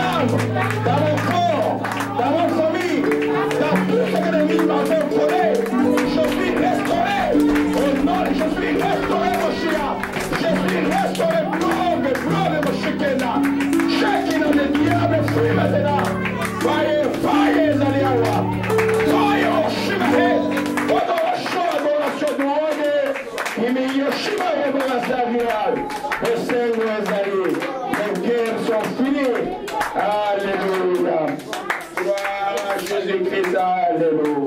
âme, dans mon corps, dans ma famille, dans tout ce que l'ennemi m'a fait voler. Je suis restauré. Oh non, je suis restauré, mon chien. Je suis restauré, blonde, mon chiquena. Chacun des diables fuit maintenant. Fire, Zaliawa. Fire, Shimahe. Odo, Shodo, Shodoane. Imi, Yoshima, Ebola, Zalial. Le Seigneur Zali. Les guerres sont finies. Alléluia. Gloire à Jésus-Christ. Alléluia.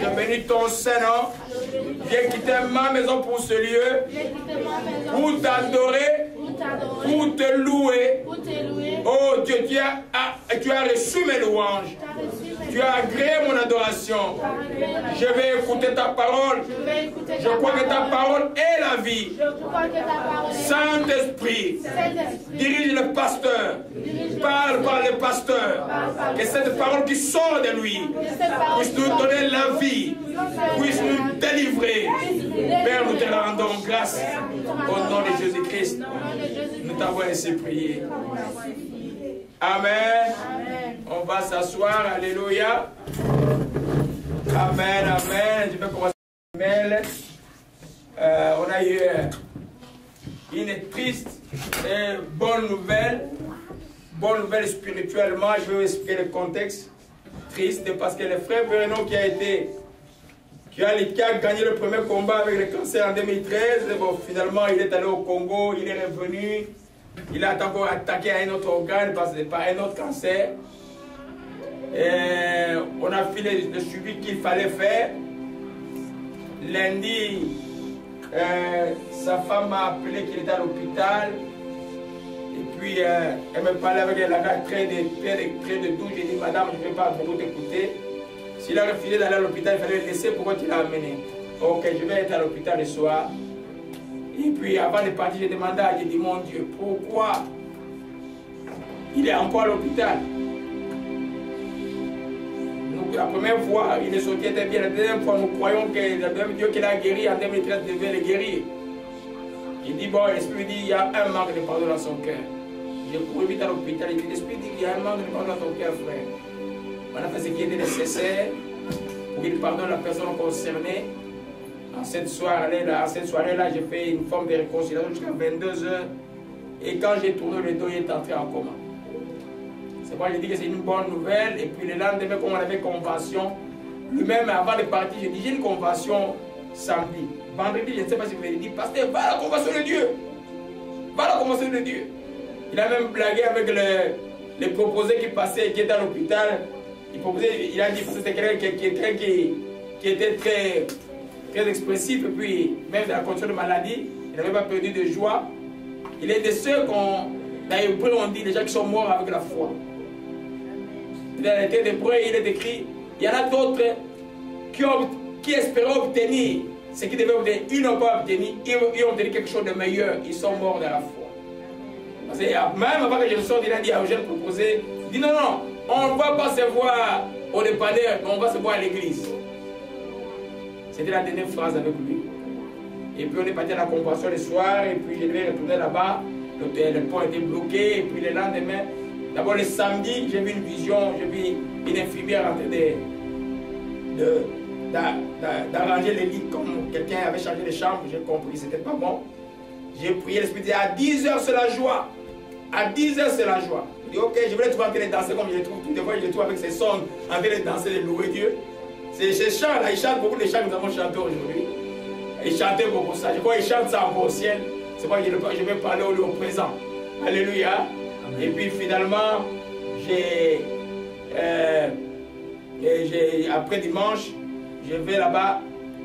Je bénis ton Saint-Nom. Viens quitter ma maison pour ce lieu. Pour t'adorer. Pour te louer. Oh Dieu, tu as reçu mes louanges. Tu as agréé mon adoration. Je vais écouter ta parole. Je crois que ta parole est la vie. Saint-Esprit, dirige le pasteur. Parle par le pasteur. Que cette parole qui sort de lui puisse nous donner la vie, puisse nous délivrer. Père, nous te rendons grâce au nom de Jésus-Christ. Nous t'avons ainsi prié. Amen. On va s'asseoir. Alléluia. Amen, amen. Je vais commencer. On a eu une triste et bonne nouvelle. Bonne nouvelle spirituellement. Je vais vous expliquer le contexte. Triste parce que le frère Bruno qui a été qui a gagné le premier combat avec le cancer en 2013. Bon, finalement, il est allé au Congo, il est revenu. Il a encore attaqué à un autre organe par un autre cancer. Et on a fait le suivi qu'il fallait faire. Lundi, sa femme m'a appelé qu'il était à l'hôpital. Et puis, elle me parlait avec la gare très de doux. J'ai dit, madame, je ne vais pas beaucoup t'écouter. S'il a refusé d'aller à l'hôpital, il fallait le laisser. Pourquoi tu l'as amené? Ok, je vais être à l'hôpital le soir. Et puis, avant de partir, j'ai demandé à Dieu, j'ai dit, mon Dieu, pourquoi il est encore à l'hôpital? La première fois, il est sorti, était bien. La deuxième fois, nous croyons que le même Dieu qui l'a guéri en 2013 devait le guérir. Il dit, bon, l'Esprit dit, il y a un manque de pardon dans son cœur. J'ai couru vite à l'hôpital, il dit, l'Esprit dit qu'il y a un manque de pardon dans ton cœur, frère. On a fait ce qui était nécessaire pour qu'il pardonne la personne concernée. En cette soirée-là, j'ai fait une forme de réconciliation jusqu'à 22 h. Et quand j'ai tourné le dos, il est entré en coma. C'est moi, j'ai dit que c'est une bonne nouvelle. Et puis le lendemain, comme on avait convention, lui-même, avant de partir, j'ai dit, j'ai une convention samedi. Vendredi, je ne sais pas si vous m'avez dit, pasteur, va à la convention de Dieu. Va à la convention de Dieu. Il a même blagué avec les proposés qui passaient, qui étaient à l'hôpital. Il a dit que c'était quelqu'un qui était très expressif. Et puis, même dans la condition de maladie, il n'avait pas perdu de joie. Il est de ceux qu'on, dans les Hébreux, on dit, les gens qui sont morts avec la foi. Dans les textes d'Hébreux, il est écrit, il y en a d'autres qui espéraient obtenir ce qu'ils devaient obtenir. Ils n'ont pas obtenu, ils ont obtenu quelque chose de meilleur. Ils sont morts dans la foi. Parce que même avant que je me sorte, il a dit à Eugène proposé, il dit non, on ne va pas se voir au dépanneur, on va se voir à l'église. C'était la dernière phrase avec lui. Et puis on est parti à la convention le soir, et puis je devais retourner là-bas. Le pont était bloqué, et puis le lendemain, d'abord le samedi, j'ai vu une vision, j'ai vu une infirmière en train d'arranger les lits comme quelqu'un avait changé les chambres. J'ai compris, c'était pas bon. J'ai prié, l'Esprit dit à 10 h c'est la joie. À 10 h c'est la joie. Je dis ok, je vais le trouver en train de danser comme je le trouve toutes les fois, je le trouve avec ses sons en train de danser, de louer Dieu. C'est ces chants là, ils chantent beaucoup de chants que nous avons chantés aujourd'hui. Ils chantaient beaucoup ça. Je crois qu'ils chantent ça encore au ciel. C'est pas que je vais parler au présent. Alléluia. Amen. Et puis finalement, après dimanche, je vais là-bas,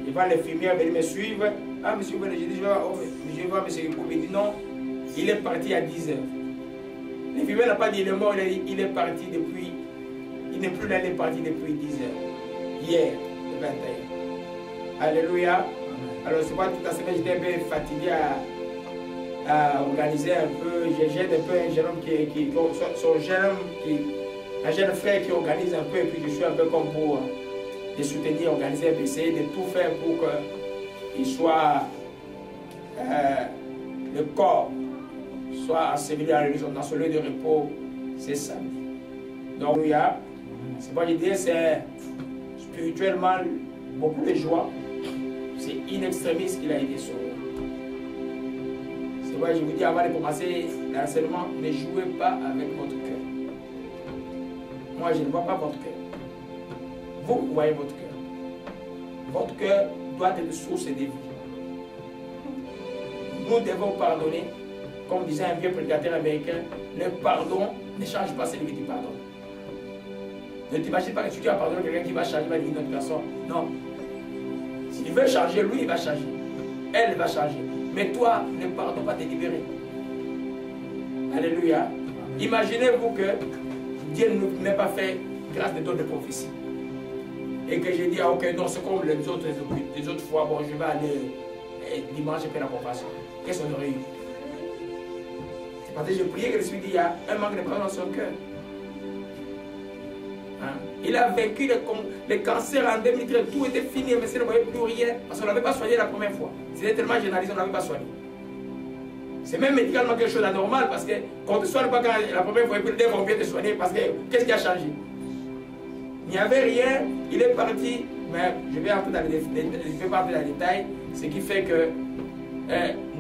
je vois l'infirmière venir me suivre. Ah, monsieur, j'ai dit, je vois monsieur Koubé. Il dit non, il est parti à 10 h. L'infirmière n'a pas dit il est mort, il est parti depuis, il n'est plus là, il est parti depuis 10 h. Hier, le 21. Alléluia. Amen. Alors, c'est pas toute la semaine, j'étais un peu fatigué à organiser un peu. J'aide un peu un jeune homme un jeune frère qui organise un peu, et puis je suis un peu comme pour les soutenir, organiser un peu, essayer de tout faire pour qu'il soit, le corps soit enseveli dans ce lieu de repos, c'est samedi. Donc, c'est pas l'idée, c'est spirituellement beaucoup de joie. C'est in extremis qu'il a été sauvé. C'est pourquoi je vous dis avant de commencer l'enseignement, ne jouez pas avec votre cœur. Moi, je ne vois pas votre cœur. Vous voyez votre cœur. Votre cœur doit être source de vie. Nous devons pardonner. Comme disait un vieux prédicateur américain, le pardon ne change pas celui qui pardonne. Ne t'imagine pas que si tu as pardonné quelqu'un qui va changer, va devenir une autre personne. Non. S'il veut changer, lui, il va changer. Elle va changer. Mais toi, le pardon va te libérer. Alléluia. Imaginez-vous que Dieu ne m'ait pas fait grâce de dons de prophétie. Et que j'ai dit, ah, ok, non, c'est comme les autres fois, bon, je vais aller dimanche après la confession. Qu'est-ce qu'on aurait eu? C'est parce que j'ai prié que l'Esprit dit, il y a un manque de pardon dans son cœur. Hein? Il a vaincu le cancer en 2013, tout était fini, mais il ne voyait plus rien, parce qu'on ne l'avait pas soigné la première fois. C'était tellement généralisé, on ne l'avait pas soigné. C'est même médicalement quelque chose d'anormal, parce qu'on ne te soigne pas quand la première fois, et puis le vont bien te soigner, parce que qu'est-ce qui a changé? Il n'y avait rien, il est parti, mais je vais entrer dans les détails, ce qui fait que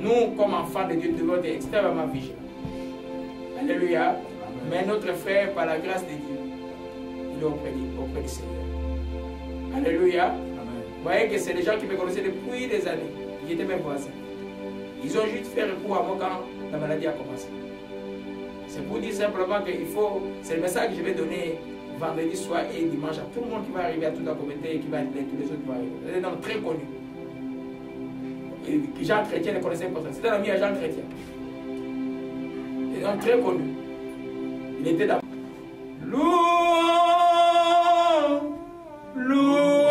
nous, comme enfants de Dieu, devons être extrêmement vigilants. Alléluia. Amen. Mais notre frère, par la grâce de Dieu, il est auprès du Seigneur. Alléluia. Amen. voyez que c'est des gens qui me connaissaient depuis des années. Ils étaient même voisins. Ils ont juste fait recours à moi quand la maladie a commencé. C'est pour dire simplement qu'il faut, c'est le message que je vais donner vendredi soir et dimanche à tout le monde qui va arriver à toute la communauté et qui va être là, tous les autres qui vont arriver. C'est un homme très connu. Et Jean Chrétien ne connaissait pas ça. C'était un ami à Jean Chrétien. C'est un homme très connu. Il était d'abord. Louons, louons,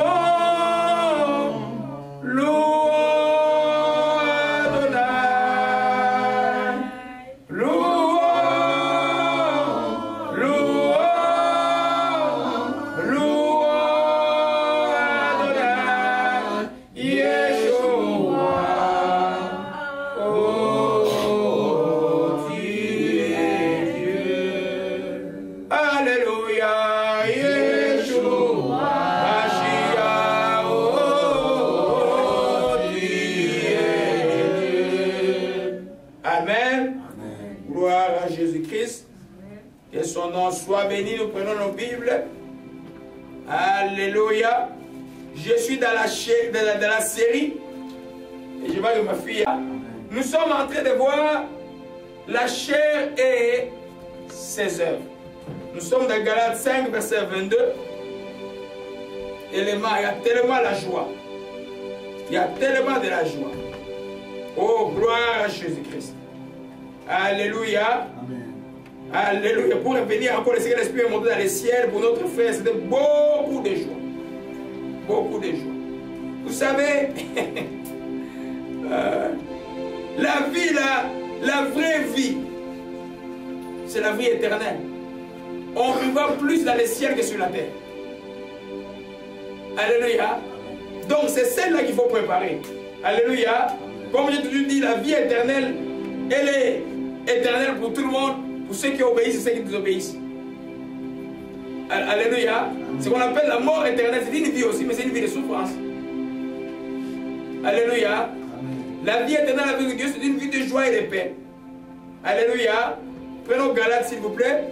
louons. Son nom soit béni, nous prenons nos Bibles. Alléluia. Je suis dans la série, et je vois que ma fille, nous sommes en train de voir la chair et ses œuvres. Nous sommes dans Galates 5, verset 22. Il y a tellement la joie. Il y a tellement de la joie. Oh, gloire à Jésus-Christ. Alléluia. Amen. Alléluia. Pour revenir encore, le Seigneur l'Esprit est monté dans les ciels pour notre frère. C'était beaucoup de joie. Beaucoup de joie. Vous savez, la vie, la vraie vie, c'est la vie éternelle. On vivra plus dans les ciels que sur la terre. Alléluia. Donc c'est celle-là qu'il faut préparer. Alléluia. Comme j'ai toujours dit, la vie éternelle, elle est éternelle pour tout le monde. Pour ceux qui obéissent et ceux qui désobéissent. Alléluia. Ce qu'on appelle la mort éternelle, c'est une vie aussi, mais c'est une vie de souffrance. Alléluia. Amen. La vie éternelle avec Dieu, c'est une vie de joie et de paix. Alléluia. Prenons Galates, s'il vous plaît.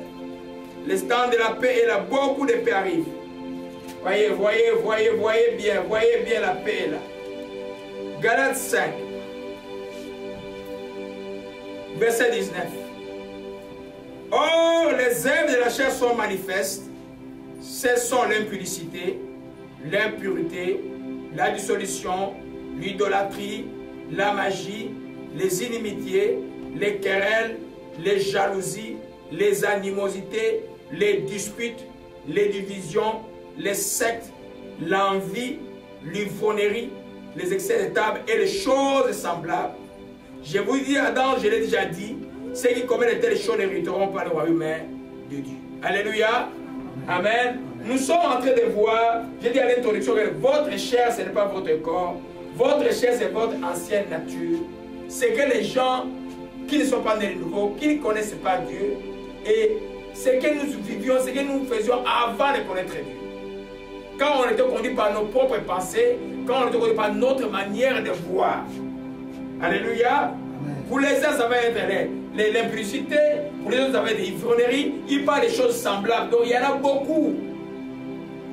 Le temps de la paix et là, beaucoup de paix arrive. Voyez bien la paix là. Galates 5, verset 19. Or, les œuvres de la chair sont manifestes. Ce sont l'impudicité, l'impureté, la dissolution, l'idolâtrie, la magie, les inimitiés, les querelles, les jalousies, les animosités, les disputes, les divisions, les sectes, l'envie, l'ivrognerie, les excès de table et les choses semblables. Je vous dis, Adam, je l'ai déjà dit, ceux qui commettent de telles choses n'hériteront pas le royaume de Dieu. Alléluia. Amen. Nous sommes en train de voir, j'ai dit à l'introduction que votre chair, ce n'est pas votre corps. Votre chair, c'est votre ancienne nature. C'est que les gens qui ne sont pas nés de nouveau, qui ne connaissent pas Dieu, et ce que nous vivions, ce que nous faisions avant de connaître Dieu. Quand on était conduit par nos propres pensées, quand on était conduit par notre manière de voir. Alléluia. Pour les uns, ça va être l'impudicité, pour les autres, ça va être l'ivrognerie. Ils parlent des choses semblables, donc il y en a beaucoup.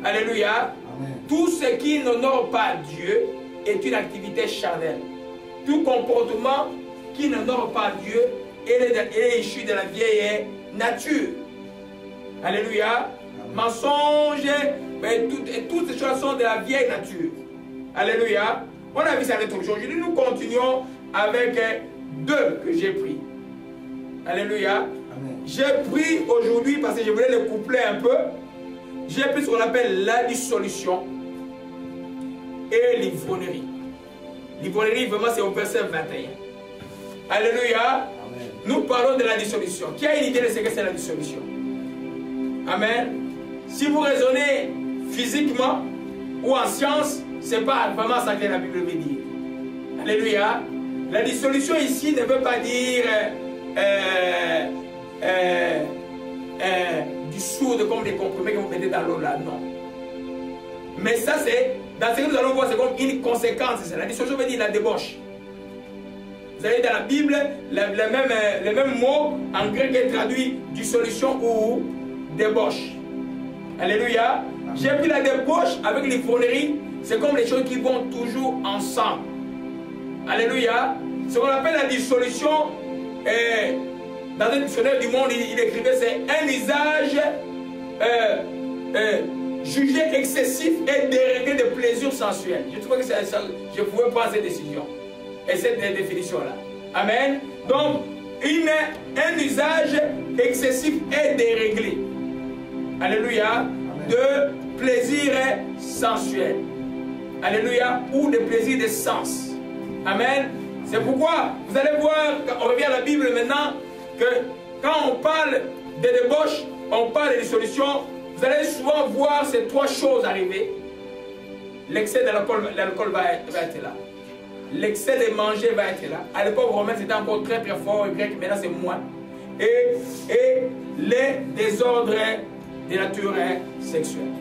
Alléluia. Amen. Tout ce qui n'honore pas Dieu est une activité charnelle. Tout comportement qui n'honore pas Dieu est issu de la vieille nature. Alléluia. Amen. Mensonge, et toutes ces choses sont de la vieille nature. Alléluia. On a vu ça l'introduction. Aujourd'hui, nous continuons avec deux que j'ai pris. Alléluia. J'ai pris aujourd'hui, parce que je voulais le coupler un peu, j'ai pris ce qu'on appelle la dissolution et l'ivrognerie. L'ivrognerie, vraiment, c'est au verset 21. Alléluia. Amen. Nous parlons de la dissolution. Qui a une idée de ce que c'est la dissolution? Amen. Si vous raisonnez physiquement ou en science, ce n'est pas vraiment ça que la Bible veut dire. Alléluia. La dissolution ici ne veut pas dire dissoudre comme des comprimés que vous mettez dans l'eau là, non. Mais ça c'est, dans ce que nous allons voir, c'est comme une conséquence. La dissolution veut dire la débauche. Vous avez dans la Bible, le même mot en grec est traduit dissolution ou débauche. Alléluia. J'ai pris la débauche avec l'ivrognerie c'est comme les choses qui vont toujours ensemble. Alléluia. Ce qu'on appelle la dissolution, dans un dictionnaire du monde, il écrivait, c'est un usage jugé excessif et déréglé de plaisir sensuel. Je trouvais que je pouvais prendre cette décision et cette définition-là. Amen. Donc, un usage excessif et déréglé. Alléluia. De plaisir sensuel. Alléluia. Ou de plaisir de sens. Amen. C'est pourquoi vous allez voir, quand on revient à la Bible maintenant, que quand on parle de débauche, on parle de dissolution, vous allez souvent voir ces trois choses arriver. L'excès de l'alcool va être là. L'excès de manger va être là. À l'époque romaine, c'était encore très très fort, et grec, maintenant c'est moins. Et les désordres de nature sexuelle.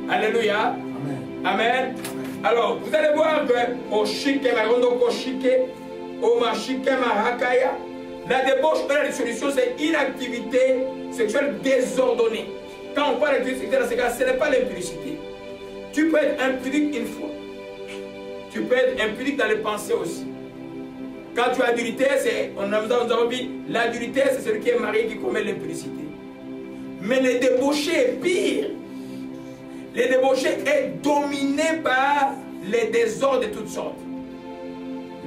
Alléluia. Amen. Amen. Alors, vous allez voir que au chique, marondoko chique, au machique, marakaya, la débauche et la dissolution, c'est une activité sexuelle désordonnée. Quand on parle d'activité sexuelle dans ce cas, ce n'est pas l'impudicité. Tu peux être impudique une fois. Tu peux être impudique dans les pensées aussi. Quand tu es adultère, nous avons dit, l'adultère, c'est celui qui est marié qui commet l'impudicité. Mais le débauché est pire. Le débauché est dominé par les désordres de toutes sortes.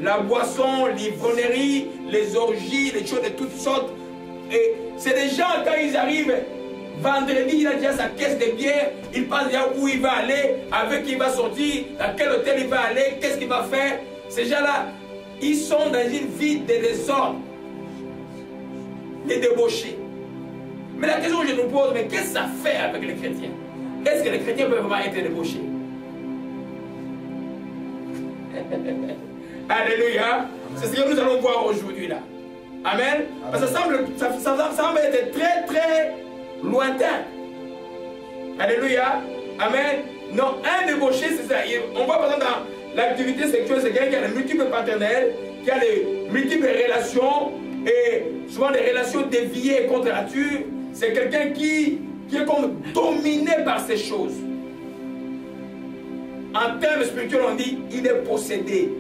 La boisson, l'ivrognerie, les orgies, les choses de toutes sortes. Et c'est des gens, quand ils arrivent, vendredi, il a déjà sa caisse de bière, il pense déjà où il va aller, avec qui il va sortir, dans quel hôtel il va aller, qu'est-ce qu'il va faire. Ces gens-là, ils sont dans une vie de désordre. Les débauchés. Mais la question que je nous pose, mais qu'est-ce que ça fait avec les chrétiens? Est-ce que les chrétiens peuvent vraiment être débauchés? Alléluia. C'est ce que nous allons voir aujourd'hui là. Amen. Parce que ça semble être très très lointain. Alléluia. Amen. Non, un débauché, c'est ça. On voit par exemple dans l'activité sexuelle, c'est quelqu'un qui a des multiples partenaires, qui a des multiples relations, et souvent des relations déviées contre la nature. C'est quelqu'un qui est comme dominé par ces choses. En termes spirituels, on dit il est possédé.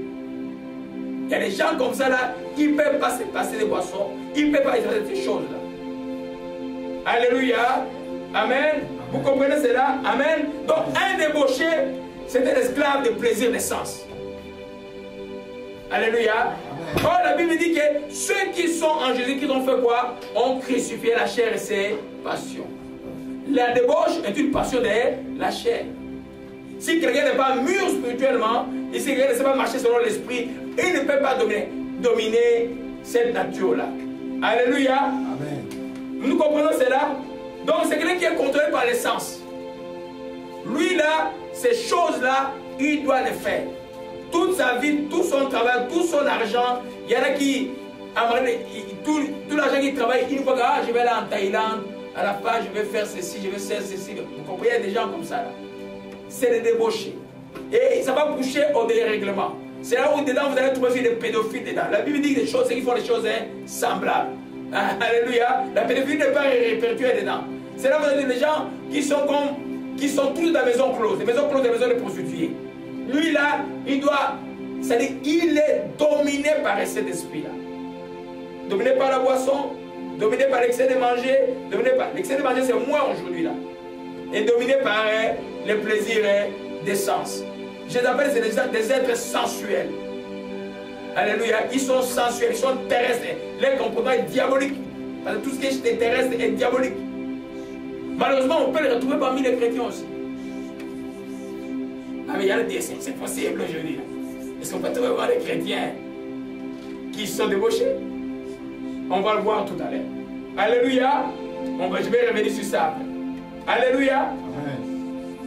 Il y a des gens comme ça là, ils ne peuvent pas se passer des boissons, ils ne peuvent pas faire ces choses-là. Alléluia. Amen. Vous comprenez cela? Amen. Donc un débauché, c'était l'esclave de plaisir des sens. Alléluia. Or la Bible dit que ceux qui sont en Jésus-Christ ont fait quoi? Ont crucifié la chair et ses passions. La débauche est une passion de la chair. Si quelqu'un n'est pas mûr spirituellement, et si quelqu'un ne sait pas marcher selon l'esprit, il ne peut pas dominer cette nature-là. Alléluia. Amen. Nous comprenons cela. Donc c'est quelqu'un qui est contrôlé par les sens. Lui là, ces choses-là, il doit les faire. Toute sa vie, tout son travail, tout son argent, il y en a qui, tout l'argent qu'il travaille, il voit que je vais aller en Thaïlande, à la fin je vais faire ceci, je vais faire ceci. Vous comprenez, il y a des gens comme ça là. C'est des débauchés. Et ça va pousser au dérèglement. C'est là où dedans vous allez trouver des pédophiles dedans. La Bible dit des choses, c'est qu'ils font des choses semblables. Alléluia. La pédophilie n'est pas répertoriée dedans. C'est là où vous avez des gens qui sont tous dans la maison close. Les maisons closes, les maisons de prostituées. Lui là, c'est-à-dire il est dominé par cet esprit-là. Dominé par la boisson, dominé par l'excès de manger, l'excès de manger c'est moi aujourd'hui là. Et dominé par les plaisirs des sens. Je les appelle des êtres sensuels. Alléluia. Ils sont sensuels, ils sont terrestres. Leur comportement est diabolique. Parce que tout ce qui est terrestre est diabolique. Malheureusement, on peut les retrouver parmi les chrétiens aussi. Ah mais il y a le dessin, c'est possible aujourd'hui. Est-ce qu'on peut trouver vraiment des chrétiens qui sont débauchés? On va le voir tout à l'heure. Alléluia. Je vais revenir sur ça après. Alléluia.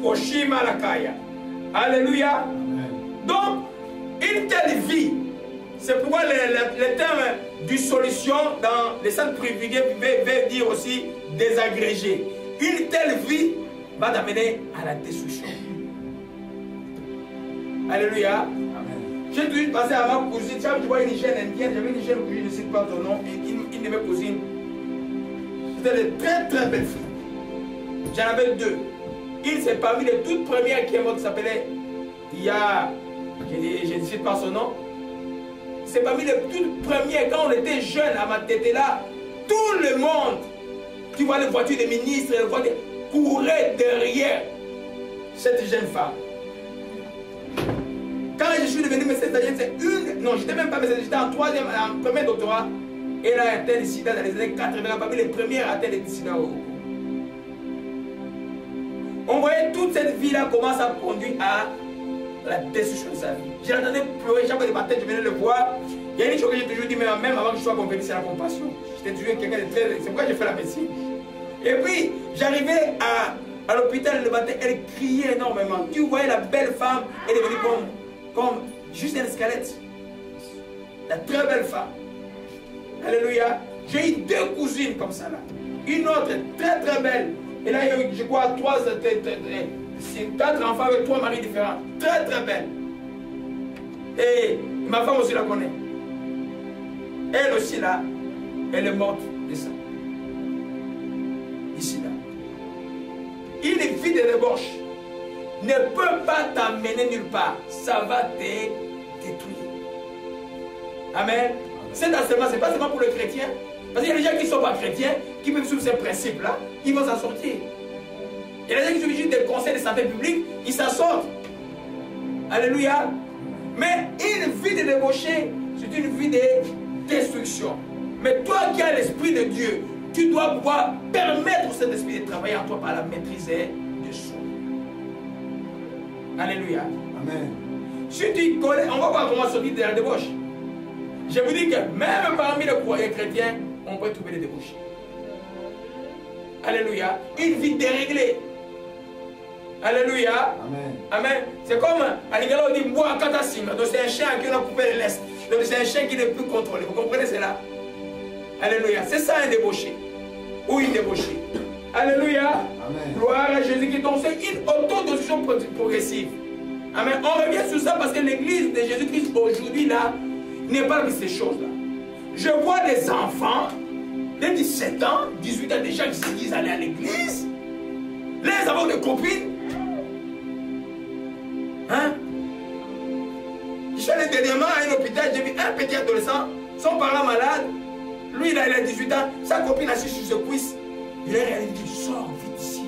Oshima Lakaya. Alléluia. Amen. Donc, une telle vie, c'est pourquoi le terme dissolution dans les centres privilégiés veut dire aussi désagrégé. Une telle vie va t'amener à la destruction. Alléluia. J'ai toujours passé à ma cousine. Tu vois une jeune indienne, j'avais une jeune cousine, je ne sais pas ton nom, une de mes cousines. C'était de très très belles filles. J'en avais deux. c'est parmi les toutes premières qui est mort, qui s'appelait, je ne cite pas son nom, c'est parmi les toutes premières, quand on était jeunes à Matétela, tout le monde, tu vois les voitures des ministres, les voitures, courait derrière cette jeune femme. Quand je suis devenu médecin, c'est une, non, j'étais même pas médecin, j'étais en premier doctorat, et elle a atteint le sida dans les années 80, parmi les premières à atteindre le sida. On voyait toute cette vie-là comment ça conduit à la destruction de sa vie. J'entendais pleurer chaque fois de matin, je venais le voir. Il y a une chose que j'ai toujours dit, même avant que je sois convaincu, c'est la compassion. J'étais toujours quelqu'un de très... C'est pourquoi j'ai fait la médecine. Et puis, j'arrivais à l'hôpital le matin, elle criait énormément. Tu voyais la belle femme, elle est devenue comme juste un squelette. La très belle femme. Alléluia. J'ai eu 2 cousines comme ça là. Une autre très très belle. Et là, il y a eu, je crois, 4 enfants avec 3 maris différents. Très très belle. Et ma femme aussi la connaît. Elle aussi là, elle est morte de ça. Ici là. Une vie de débauche ne peut pas t'amener nulle part. Ça va te détruire. Amen. Cet enseignement, ce n'est pas seulement pour les chrétiens. Parce qu'il y a des gens qui ne sont pas chrétiens, qui peuvent suivre ces principes-là, ils vont s'en sortir. Il y a des gens qui suivent juste des conseils de santé publique, ils s'en sortent. Alléluia. Mais une vie de débauché, c'est une vie de destruction. Mais toi qui as l'Esprit de Dieu, tu dois pouvoir permettre au Saint-Esprit de travailler en toi par la maîtrise de soi. Alléluia. Amen. Si tu connais, on va voir comment sortir de la débauche. Je vous dis que même parmi les croyants chrétiens, on peut trouver des débauchés. Alléluia. Une vie déréglée. Alléluia. Amen. Amen. C'est comme à l'Igala on dit moi Katasim. Donc c'est un chien qui a coupé l'est. Donc c'est un chien qui n'est plus contrôlé. Vous comprenez cela? Alléluia. C'est ça un débauché. Ou une débauchée. Alléluia. Amen. Gloire à Jésus-Christ. Donc c'est une autodestruction progressive. Amen. On revient sur ça parce que l'église de Jésus-Christ aujourd'hui là n'est pas de ces choses-là. Je vois des enfants de 17 ans, 18 ans déjà qui se disent aller à l'église. Les avons des copines. Hein? Je suis allé dernièrement à un hôpital, j'ai vu un petit adolescent, son parent malade. Lui, il a 18 ans, sa copine assise sur ses cuisses. Il a dit, sors vite ici.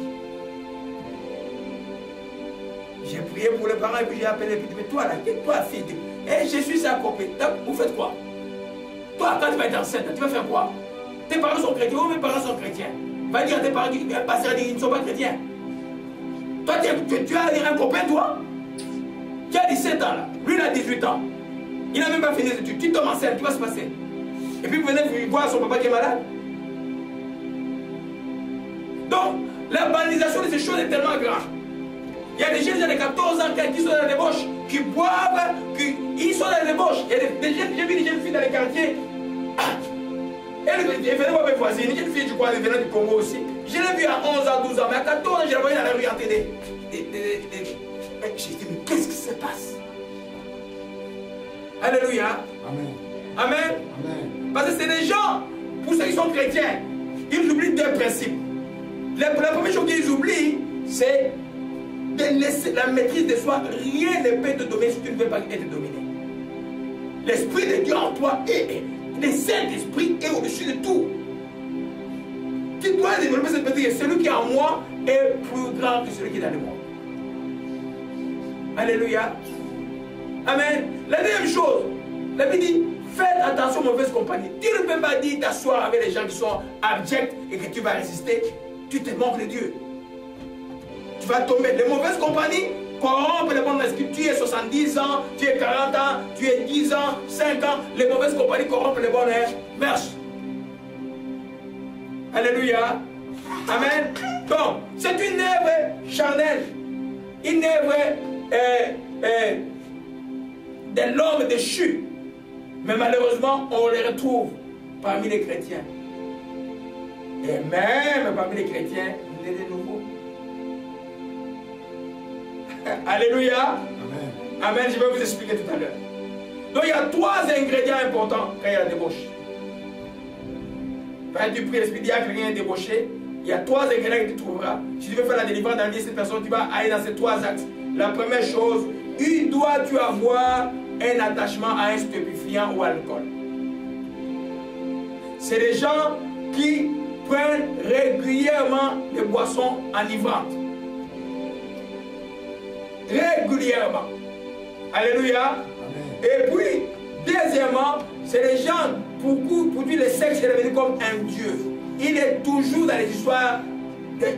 J'ai prié pour les parents et puis j'ai appelé, mais toi là, toi fille, et je suis sa copine. Vous faites quoi? Toi, quand tu vas être enceinte, tu vas faire quoi? Tes parents sont chrétiens ou mes parents sont chrétiens? Va dire à tes parents qu'ils ne sont pas chrétiens. Toi, tu as un copain, toi? Qui a 17 ans là. Lui, il a 18 ans. Il n'a même pas fini les études. Tu tombes enceinte, tu vas se passer. Et puis vous venez voir son papa qui est malade. Donc, la banalisation de ces choses est tellement grave. Il y a des jeunes de 14 ans qui sont dans la débauche, qui boivent, ils sont dans la débauche. Il y a des jeunes, j'ai vu des jeunes filles dans les quartiers. Elle venait voir mes voisines, une jeune fille, je crois, elle venait du Congo aussi. Je l'ai vue à 11 ans, 12 ans, mais à 14 ans, je la voyais dans la rue en télé. J'ai dit, mais qu'est-ce qui se passe? Alléluia. Amen. Amen. Amen. Parce que c'est des gens, pour ceux qui sont chrétiens, ils oublient 2 principes. La première chose qu'ils oublient, c'est de laisser la maîtrise de soi. Rien ne peut te dominer si tu ne veux pas être dominé. L'Esprit de Dieu en toi est le Saint-Esprit est au-dessus de tout. Tu dois développer cette maîtrise. Celui qui est en moi est plus grand que celui qui est dans le monde. Alléluia. Amen. La deuxième chose, la Bible dit, faites attention aux mauvaises compagnies. Tu ne peux pas dire t'asseoir avec les gens qui sont abjects et que tu vas résister. Tu te manques de Dieu. Tu vas tomber. Les mauvaises compagnies corrompent les bons esprits. Tu es 70 ans, tu es 40 ans, tu es 10 ans, 5 ans. Les mauvaises compagnies corrompent les bonnes mœurs. Alléluia. Amen. Donc, c'est une œuvre charnelle. Une œuvre de l'homme déchu. Mais malheureusement, on les retrouve parmi les chrétiens. Et même parmi les chrétiens, il est de nouveau. Alléluia. Amen. Amen. Je vais vous expliquer tout à l'heure. Donc il y a 3 ingrédients importants quand il y a la débauche. Quand tu pries l'esprit, il y a quelqu'un est débauché. il y a 3 ingrédients que tu trouveras. Si tu veux faire la délivrance dans la vie de cette personne, tu vas aller dans ces 3 axes. La première chose, dois-tu avoir un attachement à un stupéfiant ou à l'alcool. C'est des gens qui prennent régulièrement des boissons enivrantes. Régulièrement. Alléluia. Amen. Et puis, deuxièmement, c'est les gens, pour qui le sexe est devenu comme un dieu. Il est toujours dans les histoires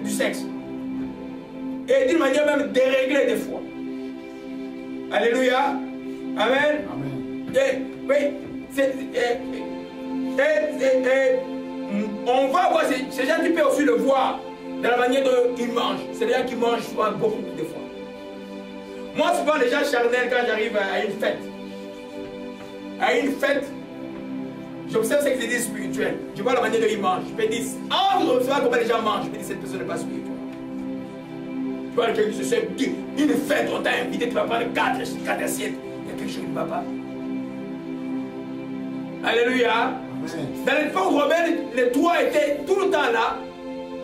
du sexe. Et d'une manière même déréglée des fois. Alléluia. Amen. Amen. Et, oui, on va voir ces gens qui peuvent aussi le voir dans la manière dont ils mangent. C'est des gens qui mangent souvent beaucoup de fois. Moi, souvent, les gens charnels, quand j'arrive à une fête, j'observe ce qu'ils disent spirituel. Je vois la manière dont ils mangent. Je me dis, ah, vous observez comment les gens mangent. Je me dis, cette personne n'est pas spirituelle. Tu vois quelqu'un qui se sait, une fête, on t'a invité, tu vas prendre 4 assiettes. Il y a quelque chose qui ne va pas. Alléluia. Dans l'époque romaine, les 3 étaient tout le temps là,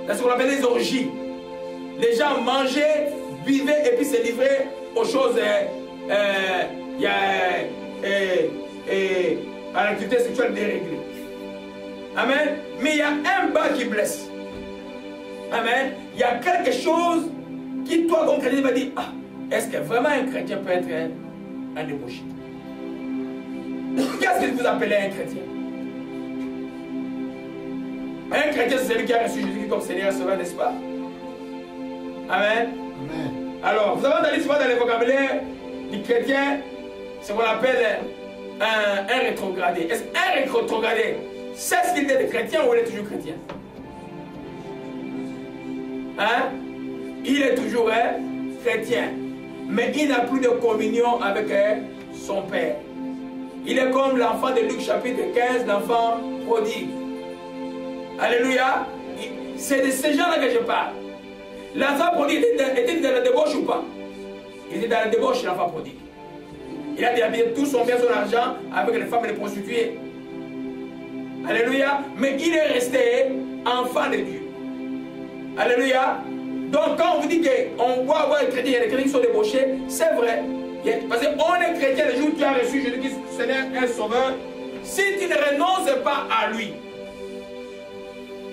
dans ce qu'on appelle les orgies. Les gens mangeaient, buvaient et puis se livraient aux choses à l'activité sexuelle déréglée. Amen. Mais il y a un bas qui blesse. Amen. Il y a quelque chose qui, toi, comme chrétien, va dire, ah, est-ce que vraiment un chrétien peut être un débauché? Qu'est-ce que vous appelez un chrétien? Un chrétien, c'est celui qui a reçu Jésus comme Seigneur et Sauveur, n'est-ce pas? Amen. Amen. Alors, vous avez entendu souvent dans les vocabulaire du chrétien, ce qu'on appelle un rétrogradé. Est-ce qu'un rétrogradé, c'est ce qu'il est de chrétien ou il est toujours chrétien? Hein? Il est toujours chrétien, mais il n'a plus de communion avec son Père. Il est comme l'enfant de Luc chapitre 15, l'enfant prodigue. Alléluia. C'est de ces gens-là que je parle. L'enfant prodigue était dans la débauche ou pas? Il était dans la débauche, l'enfant prodigue. Il a débité tout son bien, son argent avec les femmes et les prostituées. Alléluia. Mais il est resté enfant de Dieu. Alléluia. Donc quand on vous dit qu'on doit avoir des chrétiens, il y a des chrétiens qui sont débauchés, c'est vrai. Parce qu'on est chrétien le jour où tu as reçu Jésus-Christ, Seigneur, un sauveur. Si tu ne renonces pas à lui,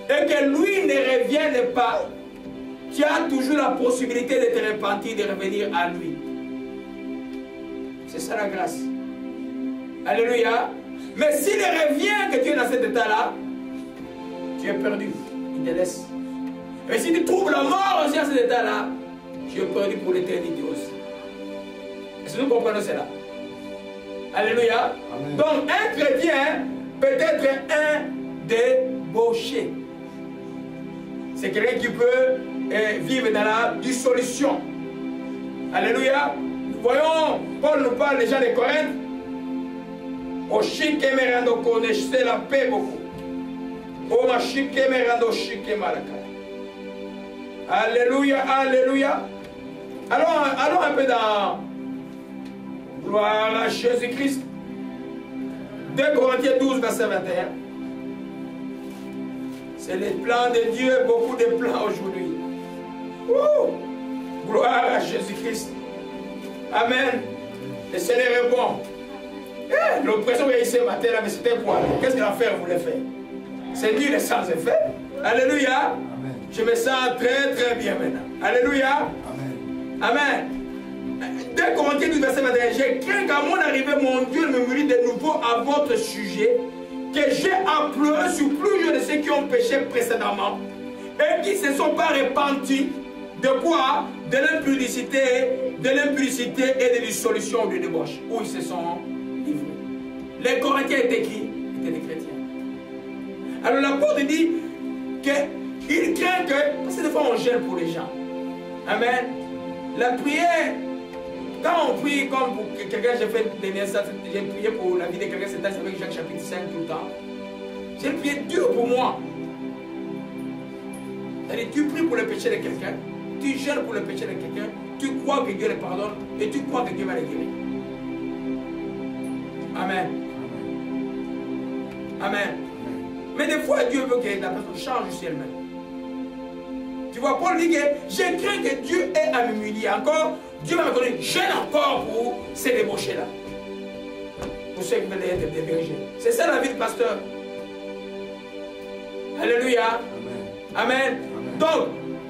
et que lui ne revienne pas, tu as toujours la possibilité de te repentir, de revenir à lui. C'est ça la grâce. Alléluia. Mais s'il revient que tu es dans cet état-là, tu es perdu. Il te laisse. Mais si tu trouves la mort aussi à cet état-là, tu es perdu pour l'éternité aussi. Est-ce que nous comprenons cela? Alléluia. Amen. Donc un chrétien peut être un débauché. C'est quelqu'un qui peut vivre dans la dissolution. Alléluia. Nous voyons, Paul nous parle déjà de Corinthe. Oshike me rando connaisse la paix beaucoup. Omashike me rando shike malaka. Alléluia, alléluia. Allons un peu dans gloire à Jésus-Christ. 2 Corinthiens 12, verset 21. C'est les plans de Dieu, beaucoup de plans aujourd'hui. Gloire à Jésus-Christ. Amen. Le Seigneur est bon. L'oppression qu'il y a ici ce matin, là, mais c'était quoi? Qu'est-ce que l'enfer voulait faire? C'est lui le sans effet. Alléluia. Amen. Je me sens très très bien maintenant. Alléluia. Amen. Amen. 2 Corinthiens 12, verset 21. J'ai craint qu'à mon arrivée, mon Dieu me mûrit de nouveau à votre sujet, que j'ai à pleurer sur plusieurs de ceux qui ont péché précédemment et qui ne se sont pas repentis de quoi? De l'impudicité et de dissolution ou de débauche, où ils se sont livrés. Les Corinthiens étaient qui? Étaient des chrétiens. Alors l'apôtre dit qu'il craint que, parce que des fois on gêne pour les gens. Amen. La prière, quand on prie comme pour quelqu'un, j'ai prié pour la vie de quelqu'un, c'est avec Jacques chapitre 5 tout le temps. J'ai prié Dieu pour moi. C'est-à-dire, tu pries pour le péché de quelqu'un, tu gênes pour le péché de quelqu'un, tu crois que Dieu le pardonne et tu crois que Dieu va le guérir. Amen. Amen. Mais des fois, Dieu veut que la personne change aussi elle-même. Tu vois, Paul dit que je crains que Dieu ait à m'humilier encore. Dieu va me donner jeune encore pour ces débauchés-là. Pour ceux qui veulent être débauchés. C'est ça la vie de pasteur. Alléluia. Amen. Amen. Donc,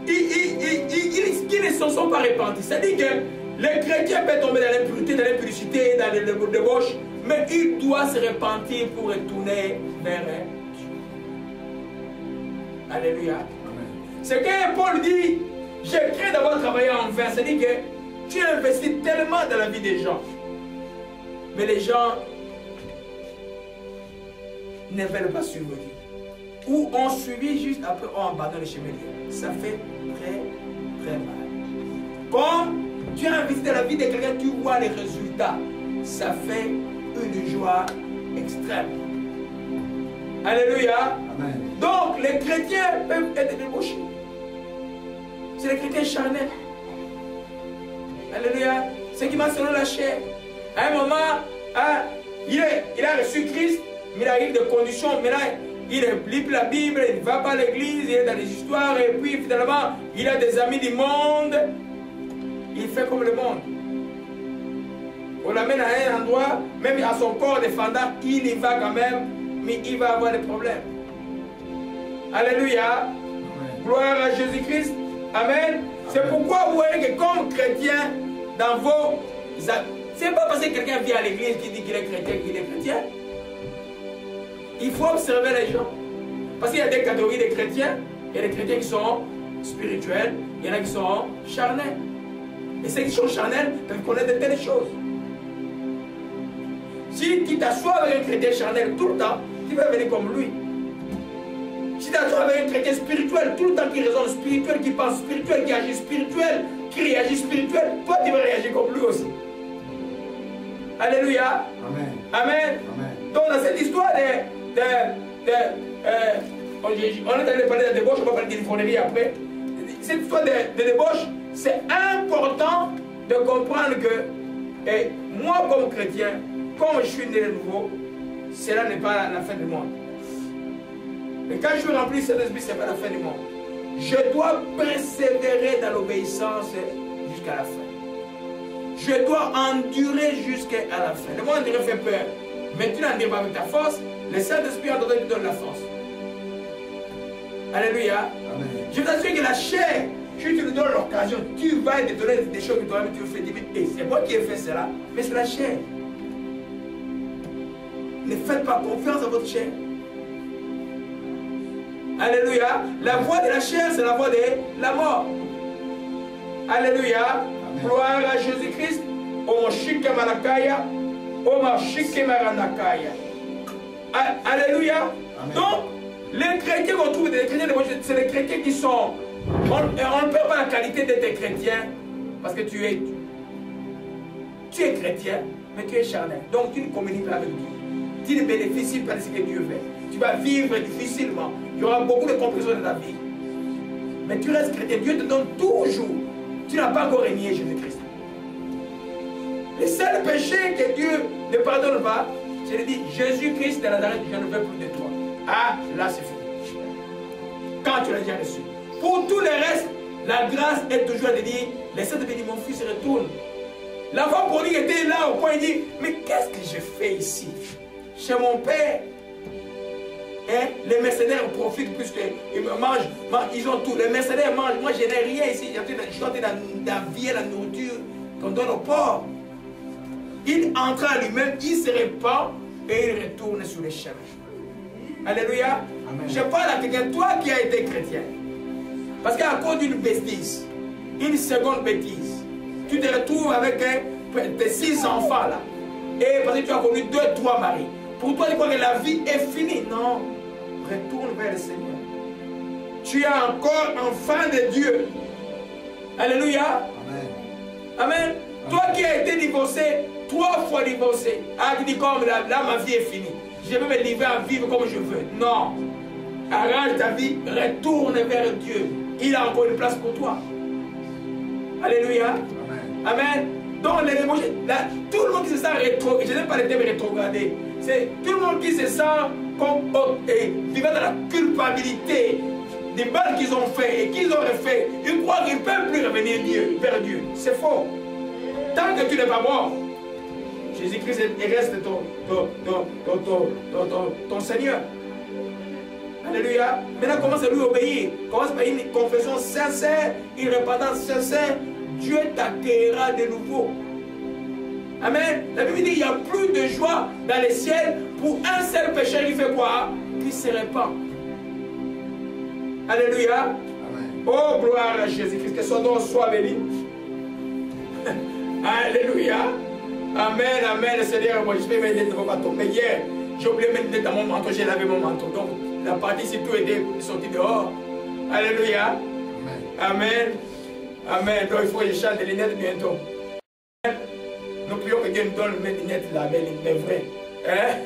ils ne s'en sont pas répandus. C'est-à-dire que les chrétiens peuvent tomber dans l'impureté, dans l'impudicité, dans les débauches, mais ils doivent se repentir pour retourner vers Dieu. Alléluia. C'est que Paul dit, je crains d'avoir travaillé en vain. C'est-à-dire que tu investis tellement dans la vie des gens, mais les gens ne veulent pas suivre Dieu. Ou ont suivi juste après, ont abandonné le chemin de Dieu. Ça fait très, très mal. Comme tu as investi dans la vie de quelqu'un, tu vois les résultats. Ça fait une joie extrême. Alléluia. Amen. Donc, les chrétiens peuvent être débauchés. C'est les chrétiens charnels. Alléluia. C'est qui m'a selon la chair. À un moment, hein, il a reçu Christ, mais il arrive des conditions. Mais là, il lit la Bible, il ne va pas à l'église, il est dans les histoires, et puis finalement, il a des amis du monde. Il fait comme le monde. On l'amène à un endroit, même à son corps défendant, il y va quand même, mais il va avoir des problèmes. Alléluia. Amen. Gloire à Jésus-Christ. Amen. C'est pourquoi vous voyez que comme chrétien, dans vos... C'est pas parce que quelqu'un vient à l'église qui dit qu'il est chrétien qu'il est chrétien. Il faut observer les gens. Parce qu'il y a des catégories de chrétiens. Il y a des chrétiens qui sont spirituels, il y en a qui sont charnels. Et ceux qui sont charnels peuvent connaître de telles choses. Si tu t'assois avec un chrétien charnel tout le temps, tu vas venir comme lui. Si tu t'assois avec un chrétien spirituel tout le temps, qui raisonne spirituel, qui pense spirituel, qui agit spirituel, qui réagit spirituel, toi tu vas réagir comme lui aussi. Alléluia. Amen. Amen. Amen. Donc dans cette histoire on est en train de parler de débauche, on va parler d'ilfronnerie après. Cette histoire de débauche, c'est important de comprendre que moi comme chrétien, comme je suis né de nouveau, cela n'est pas la fin du monde. Mais quand je suis rempli de cet esprit, ce n'est pas la fin du monde. Je dois persévérer dans l'obéissance jusqu'à la fin. Je dois endurer jusqu'à la fin. Le monde dirait fait peur. Mais tu n'endures pas avec ta force. Le Saint-Esprit en toi te donne la force. Alléluia. Amen. Je t'assure que la chair, si tu lui donnes l'occasion, tu vas te donner des choses que toi-même tu fais. Et c'est moi qui ai fait cela, mais c'est la chair. Ne faites pas confiance à votre chair. Alléluia. La voie de la chair, c'est la voie de la mort. Alléluia. Amen. Gloire à Jésus-Christ. Omoshike Malakaya. Omoshike Maranakaya. Alléluia. Amen. Donc, les chrétiens qu'on trouve, c'est les chrétiens qui sont... On ne perd pas la qualité d'être chrétien parce que tu es chrétien, mais tu es charnel. Donc, tu ne communiques pas avec Dieu. Tu ne bénéficies pas de ce que Dieu fait. Tu vas vivre difficilement. Il y aura beaucoup de compressions dans ta vie. Mais tu restes chrétien. Dieu te donne toujours. Tu n'as pas encore régné Jésus-Christ. Le seul péché que Dieu ne pardonne pas, c'est de dire Jésus-Christ de Nazareth, je ne veux plus de toi. Ah, là c'est fini. Quand tu l'as déjà reçu. Pour tout le reste, la grâce est toujours de dire, laissez de bénir mon fils retourne. L'enfant prodigue était là au point, il dit, mais qu'est-ce que j'ai fait ici? Chez mon père, hein, les mercenaires profitent plus qu'ils mangent, ils ont tout. Les mercenaires mangent, moi je n'ai rien ici, je suis en train d'envier la nourriture qu'on donne aux pauvres. Il entre à lui-même, il se répand et il retourne sur les chemins. Alléluia. Amen. Je parle à quelqu'un, toi qui as été chrétien. Parce qu'à cause d'une bêtise, une seconde bêtise, tu te retrouves avec tes 6 enfants là. Et parce que tu as connu 2, 3 maris. Pour toi, tu crois que la vie est finie. Non. Retourne vers le Seigneur. Tu es encore enfant de Dieu. Alléluia. Amen. Amen. Toi qui as été divorcé, 3 fois divorcé. Ah, tu dis comme là, ma vie est finie. Je vais me livrer à vivre comme je veux. Non. Arrange ta vie, retourne vers Dieu. Il a encore une place pour toi. Alléluia. Amen. Amen. Donc, les débauchés, tout le monde qui se sent rétrogradé, je n'aime pas le terme rétrogradé, c'est tout le monde qui se sent comme vivant dans la culpabilité, des balles qu'ils ont fait et qu'ils auraient fait, ils croient qu'ils ne peuvent plus revenir vers Dieu. C'est faux. Tant que tu n'es pas mort, Jésus-Christ reste ton Seigneur. Alléluia. Maintenant, commence à lui obéir. Commence par une confession sincère, une repentance sincère. Dieu t'accueillera de nouveau. Amen. La Bible dit qu'il n'y a plus de joie dans les ciels pour un seul pécheur qui fait quoi? Qui se répand. Alléluia. Amen. Oh, gloire à Jésus-Christ. Que son nom soit béni. Alléluia. Amen, amen. Seigneur, moi je vais m'aider de pas tomber. Hier, j'ai oublié de mettre dans mon manteau, j'ai lavé mon manteau. Donc, la partie si tout était sorti dehors. Alléluia. Amen. Amen. Donc, il faut que je change des lunettes bientôt. Nous prions que Dieu nous donne mes lunettes là, mais vraies. Hein?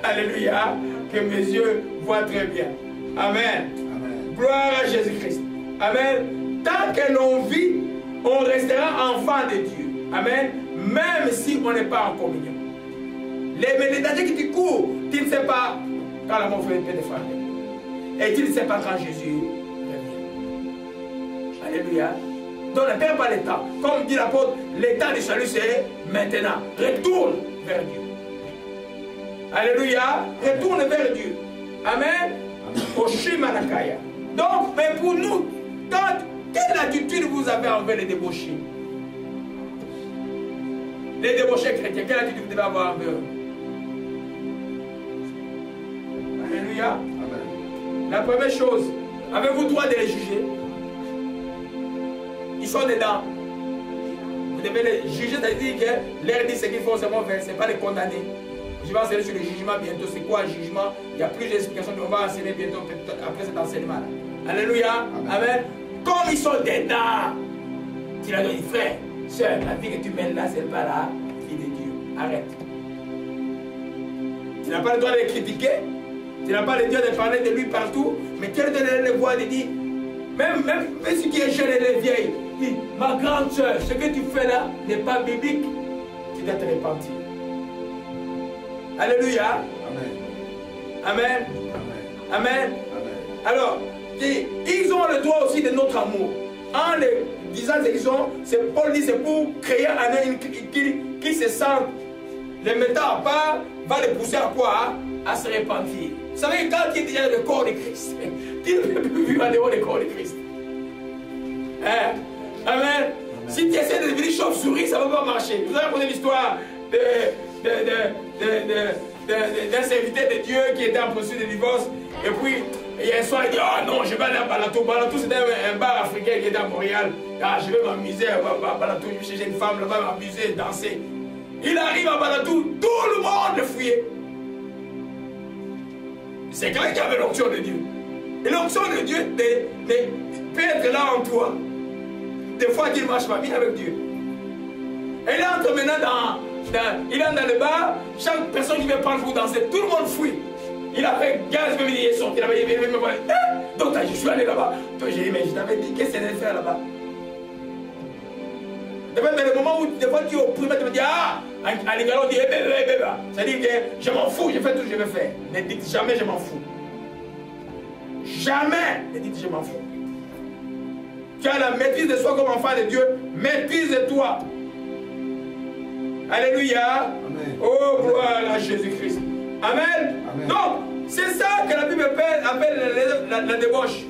Alléluia. Que mes yeux voient très bien. Amen. Amen. Gloire à Jésus-Christ. Amen. Tant que l'on vit, on restera enfant de Dieu. Amen. Même si on n'est pas en communion. Les dangers qui te courent, tu ne sais pas quand la mort peut te frapper. Et tu ne sais pas quand Jésus revient. Alléluia. Donc ne perds pas le temps. Comme dit l'apôtre, le temps du salut c'est maintenant. Retourne vers Dieu. Alléluia. Retourne vers Dieu. Amen. Oshimanakaya. Donc, mais pour nous, quelle attitude vous avez envers les débauchés? Les débauchés chrétiens, quelle attitude vous devez avoir envers eux? Alléluia. Amen. La première chose, avez-vous droit de les juger? Ils sont dedans. Vous devez les juger, c'est-à-dire que leur dire ce qu'ils font, c'est mauvais, ce n'est pas les condamner. Je vais enseigner sur le jugement bientôt. C'est quoi un jugement? Il y a plusieurs explications qu'on va enseigner bientôt après cet enseignement-là. Alléluia. Amen. Amen. Comme ils sont dedans, tu leur dis, frère, soeur, la vie que tu mènes là, c'est pas la vie de Dieu. Arrête. Tu n'as pas le droit de les critiquer. Tu n'as pas le droit de parler de lui partout. Mais tu as le droit de les voir et de dire, même si tu es jeune et les vieilles, dis, ma grande soeur, ce que tu fais là n'est pas biblique. Tu dois te repentir. Alléluia. Amen. Amen. Amen. Amen. Alors, ils ont le droit aussi de notre amour. En les disant ce qu'ils ont, c'est Paul dit, c'est pour créer un œil qui se sent, les mettant à part, va les pousser à quoi? À se repentir. Vous savez, quand il est déjà le corps de Christ, tu ne peux plus vivre en dehors du corps de Christ. Hein? Amen. Amen. Si tu essaies de devenir chauve-souris, ça ne va pas marcher. Vous avez connu l'histoire d'un serviteur de Dieu qui était en processus de divorce. Et puis, hier soir, il dit, oh non, je vais aller à Balatou. Balatou, c'était un bar africain qui était à Montréal. Ah, je vais m'amuser à Balatou. Je vais chercher une femme là-bas, m'amuser, danser. Il arrive à Balatou, tout le monde le fouillait. C'est quelqu'un qui avait l'onction de Dieu. Et l'onction de Dieu peut être là en toi. Des fois, qu'il ne marche pas bien avec Dieu. Et il entre maintenant il entre dans le bar, chaque personne qui veut prendre pour danser, tout le monde fouille. Il a fait 15 minutes, il est sorti là-bas, il me voir. Donc je suis allé là-bas. Donc j'ai dit, mais je t'avais dit, qu'est-ce que c'est de faire là-bas? Dans le moment où des fois tu es opprimé, tu me dis, ah, à l'égal on dit, c'est-à-dire que je m'en fous, je fais tout ce que je veux faire. Ne dites jamais je m'en fous. Jamais ne dites je m'en fous. Tu as la maîtrise de soi comme enfant de Dieu, maîtrise-toi. Alléluia. Amen. Oh, gloire à Jésus-Christ. Amen. Amen. Donc, c'est ça que la Bible appelle la débauche.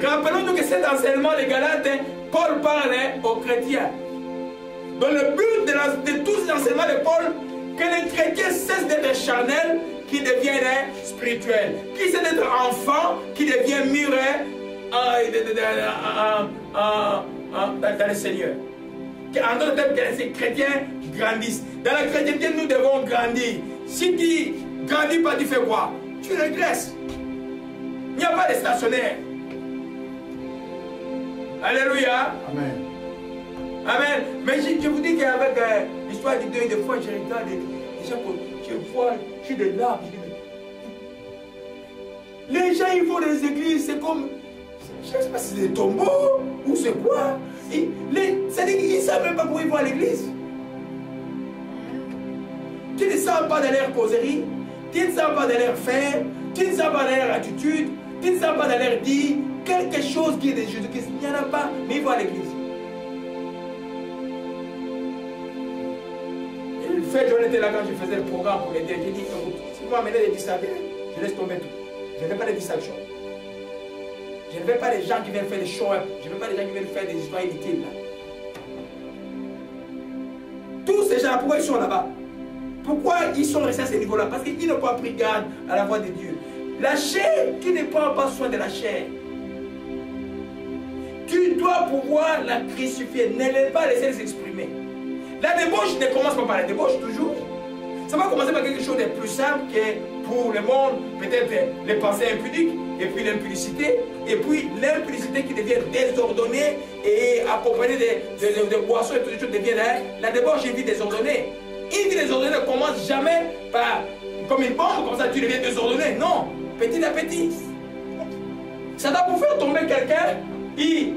Rappelons-nous que cet enseignement des Galates, Paul parle aux chrétiens. Donc, le but de tous les enseignements de Paul, que les chrétiens cessent d'être charnels, qui deviennent spirituels. Qui cessent d'être enfants, qui deviennent mûrs dans le Seigneur. En d'autres termes, que les chrétiens grandissent. Dans la chrétienté, nous devons grandir. Si tu ne grandis pas, tu fais quoi? Tu régresses. Il n'y a pas de stationnaire. Alléluia. Amen. Amen. Mais je vous dis qu'avec l'histoire du deuil, des fois, je regarde les gens, je vois, j'ai des larmes. Les gens, ils vont dans les églises, c'est comme, je ne sais pas si c'est des tombeaux ou c'est quoi. C'est-à-dire qu'ils ne savent même pas pourquoi ils vont à l'église. Tu ne sens pas de leur causerie, tu ne sens pas de leur faire, tu ne sens pas de leur attitude, Tu ne sens pas d'aller dire quelque chose qui est de Jésus-Christ. Il n'y en a pas, mais il faut à l'église. Et le fait, j'en étais là quand je faisais le programme pour les dire. J'ai dit, écoute, si vous m'amenez des distractions, je laisse tomber tout. Je ne veux pas de distractions. Je ne veux pas des gens qui viennent faire des show-up. Je ne veux pas des gens qui viennent faire des histoires inutiles. Là. Tous ces gens, pourquoi ils sont là-bas? Pourquoi ils sont restés à ce niveau-là? Parce qu'ils n'ont pas pris garde à la voix de Dieu. La chair, tu ne prends pas soin de la chair. Tu dois pouvoir la crucifier. Ne laisse pas laisser s'exprimer. La débauche ne commence pas par la débauche, toujours. Ça va commencer par quelque chose de plus simple que pour le monde, peut-être les pensées impudiques, et puis l'impudicité, et puis l'impudicité qui devient désordonnée et accompagnée de boissons et toutes les choses deviennent la débauche, une vie désordonnée. Une vie désordonnée ne commence jamais par comme une bombe, comme ça tu deviens désordonné. Non, petit à petit. Ça doit vous faire tomber quelqu'un. Et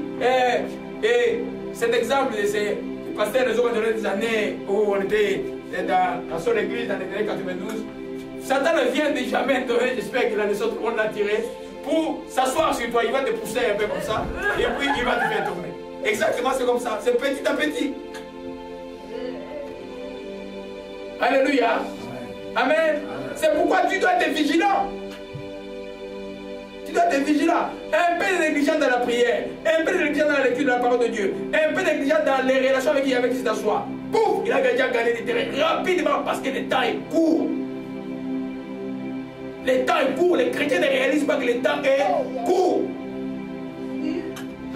cet exemple de ces pasteurs, les autres des années où on était dans son église, dans les années 92, Satan ne vient de jamais donner, j'espère qu'il a de sorte qu'on l'a tiré, pour s'asseoir sur toi, il va te pousser un peu comme ça, et puis il va te faire tomber. Exactement, c'est comme ça, c'est petit à petit. Alléluia. Amen. C'est pourquoi tu dois être vigilant. Tu dois être vigilant. Un peu négligent dans la prière, un peu négligent dans la lecture de la parole de Dieu, un peu négligent dans les relations avec qui s'assoit. Pouf, il a déjà gagné du terrain rapidement parce que le temps est court. Le temps est court. Les chrétiens ne réalisent pas que le temps est court.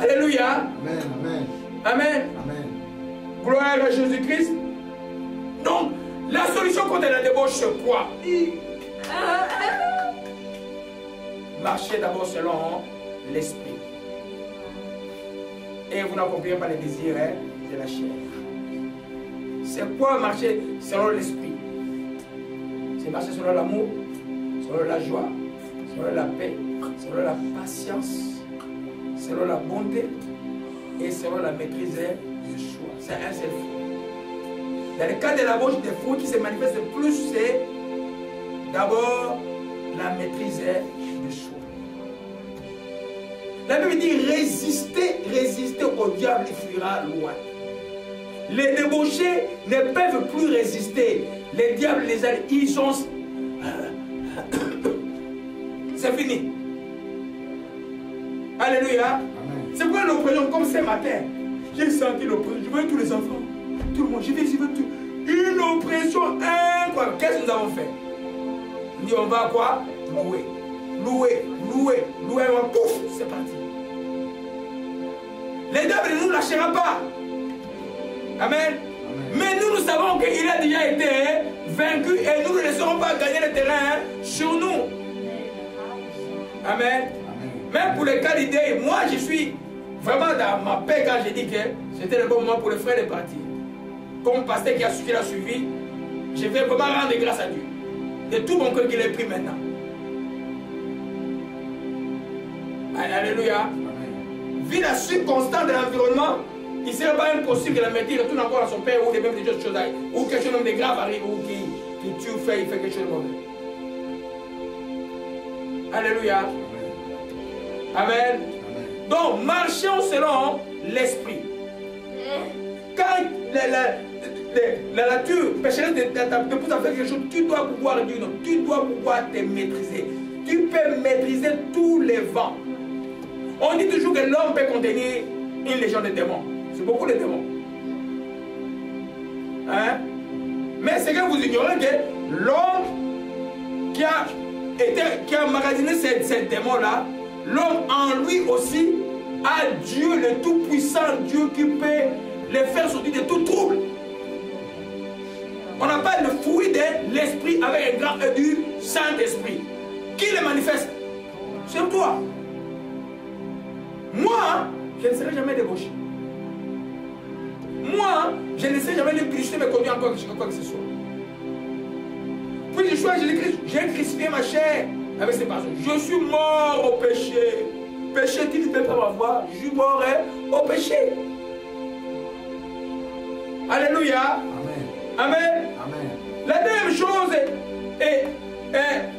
Alléluia. Amen. Amen. Amen. Amen. Gloire à Jésus-Christ. Donc, la solution contre la débauche, c'est quoi? Marchez d'abord selon l'esprit. Et vous n'accomplirez pas les désirs de la chair. C'est quoi marcher selon l'esprit? C'est marcher selon l'amour, selon la joie, selon la paix, selon la patience, selon la bonté et selon la maîtrise du soi. C'est un seul fruit. Dans le cas de la bouche, des fruits qui se manifestent le plus, c'est d'abord la maîtrise du soi. La Bible dit résister au diable, il fuira loin. Les débauchés ne peuvent plus résister. Les diables, les alliés, ils sont... C'est fini. Alléluia. C'est pourquoi l'oppression, comme ce matin, j'ai senti l'oppression. Je veux tous les enfants, tout le monde. Je veux tout. Une oppression incroyable. Qu'est-ce que nous avons fait? On dit, on va quoi? Louer. Pouf, c'est parti. Les diables ne nous lâchera pas. Amen. Mais nous savons qu'il a déjà été vaincu et nous ne laisserons pas gagner le terrain sur nous. Amen. Même pour les cas d'idée, moi je suis vraiment dans ma paix quand j'ai dit que c'était le bon moment pour le frère de partir. Comme pasteur qui a suivi, je vais vraiment rendre grâce à Dieu. De tout mon cœur qu'il ait pris maintenant. Alléluia. Vu la circonstance de l'environnement, il ne serait pas impossible que la métier retourne encore à son père ou des mêmes choses ou quelque chose de grave arrive ou qui tue ou il fait quelque chose de mauvais. Alléluia. Amen. Donc, marchons selon l'esprit. Quand la nature pécheresse te pousse à faire quelque chose, tu dois pouvoir dire non. Tu dois pouvoir te maîtriser. Tu peux maîtriser tous les vents. On dit toujours que l'homme peut contenir une légion de démons. C'est beaucoup de démons. Hein? Mais c'est que vous ignorez que l'homme qui a emmagasiné ces démons-là, l'homme en lui aussi a Dieu, le tout-puissant Dieu qui peut les faire sortir de tout trouble. On n'a pas le fruit de l'esprit avec un grand E du Saint-Esprit. Qui le manifeste? C'est toi. Moi, je ne serai jamais débauché. Moi, je ne sais jamais publicité me conduire encore quoi que ce soit. Puis je choisis Jésus-Christ, j'ai crucifié ma chair avec ces personnes. Je suis mort au péché. Péché qui ne peut pas m'avoir, je suis mort au péché. Alléluia. Amen. Amen. Amen. La deuxième chose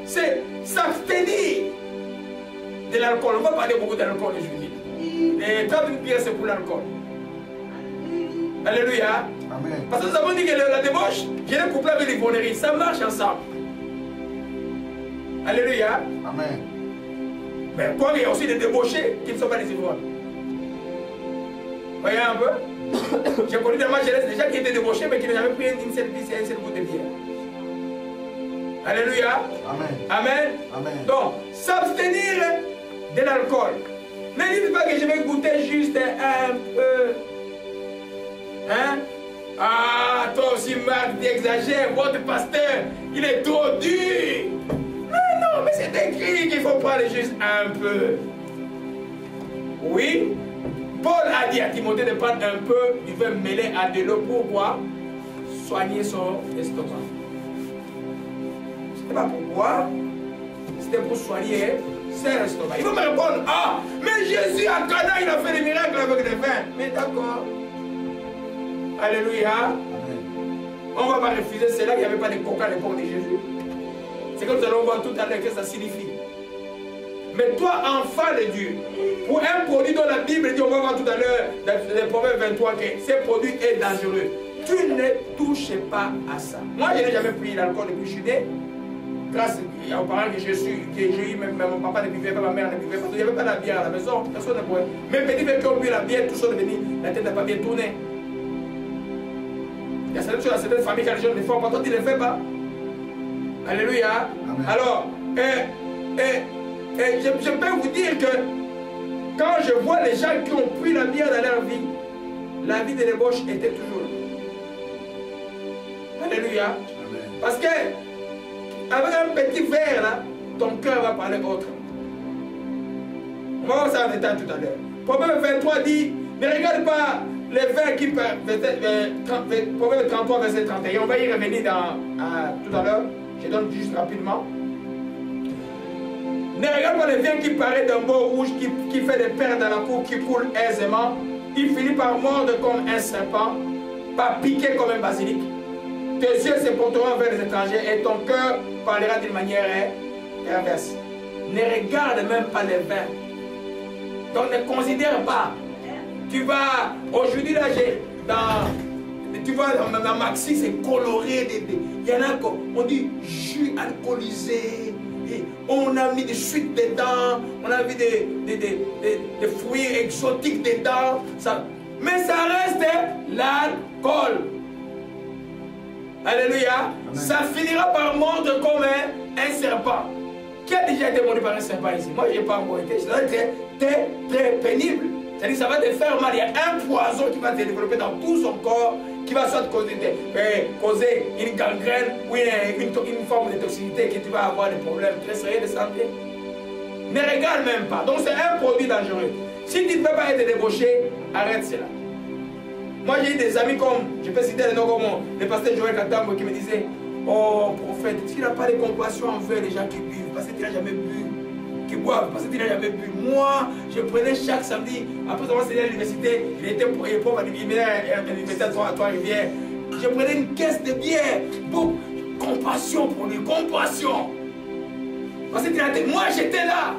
c'est s'abstenir de l'alcool. On va parler beaucoup d'alcool aujourd'hui. Les 30 prières, c'est pour l'alcool. Alléluia. Amen. Parce que nous avons dit que la débauche, je l'ai couplé avec l'ivonnerie. Ça marche ensemble. Alléluia. Amen. Mais quoi, il y a aussi des débauchés qui ne sont pas des ivrognes. Voyez un peu. J'ai connu dans ma jeunesse des gens qui étaient débauchés mais qui n'avaient jamais pris une seule goutte de bière. Alléluia. Amen. Amen. Amen. Donc, s'abstenir de l'alcool. Ne dites pas que je vais goûter juste un peu. Hein? Ah, toi aussi, Marc, tu exagères. Votre pasteur, il est trop dur. Mais non, mais c'est écrit qu'il faut prendre juste un peu. Oui. Paul a dit à Timothée de prendre un peu du vin mêlé à de l'eau. Pourquoi? Soigner son estomac. C'était pas pourquoi. C'était pour soigner son estomac. Il va me répondre, ah, mais Jésus à Cana, il a fait des miracles avec le vin. Mais d'accord. Alléluia. Amen. On ne va pas refuser cela, il n'y avait pas de coca à l'époque de Jésus. C'est comme nous allons voir tout à l'heure que ça signifie. Mais toi, enfant de Dieu, pour un produit dont la Bible dit, on va voir tout à l'heure, dans le Proverbe 23, que ce produit est dangereux. Tu ne touches pas à ça. Moi, je n'ai jamais pris l'alcool depuis que je suis né. Grâce aux parents que j'ai eu, même mon papa ne buvait pas, ma mère ne buvait pas. Il n'y avait pas de bière à la maison, personne ne pouvait. Même petits frères qui ont bu la bière, tout ça devenu, la tête n'a pas bien tourné. Il y a certaines choses dans certaines familles quand les gens ne font pas, toi tu ne le fais pas. Alléluia. Amen. Alors, je peux vous dire que quand je vois les gens qui ont pris la bière dans leur vie, la vie de débauche était toujours là. Alléluia. Amen. Parce que avec un petit verre là, ton cœur va parler autre. On va voir ça en détail tout à l'heure. Proverbe 23 dit, ne regarde pas les vins qui Proverbe 33 verset 31. On va y revenir tout à l'heure. Je donne juste rapidement. Ne regarde pas les vins qui paraissent d'un beau rouge, qui fait des perles dans la peau, qui coule aisément. Il finit par mordre comme un serpent, par piquer comme un basilic. Tes yeux se porteront vers les étrangers et ton cœur parlera d'une manière perverse. Ne regarde même pas les vins. Donc ne considère pas. Tu vas, aujourd'hui là, tu vois, dans Maxi, c'est coloré. Il y en a, on dit jus alcoolisé. Et on a mis des suites dedans. On a mis des fruits exotiques dedans. Mais ça reste l'alcool. Alléluia. Amen. Ça finira par mordre comme un serpent. Qui a déjà été mordu par un serpent ici? Moi, je n'ai pas encore été. Ça va être très pénible. C'est-à-dire que ça va te faire mal. Il y a un poison qui va te développer dans tout son corps, qui va soit causer une gangrène ou une forme de toxicité, que tu vas avoir des problèmes très sérieux de santé. Ne regarde même pas. Donc c'est un produit dangereux. Si tu ne peux pas être débauché, arrête cela. Moi j'ai eu des amis comme, je peux citer les noms comme le pasteur Joël Katambo qui me disait, oh prophète, tu n'as pas de compassion envers les gens qui buvent, parce que tu n'as jamais bu. Qui boivent, parce que tu n'as jamais bu. Moi, je prenais chaque samedi, après avoir séjourné à l'université, il était pauvre à l'université à Trois-Rivières. Je prenais une caisse de bière. Bon, compassion pour lui, compassion. Parce que moi j'étais là.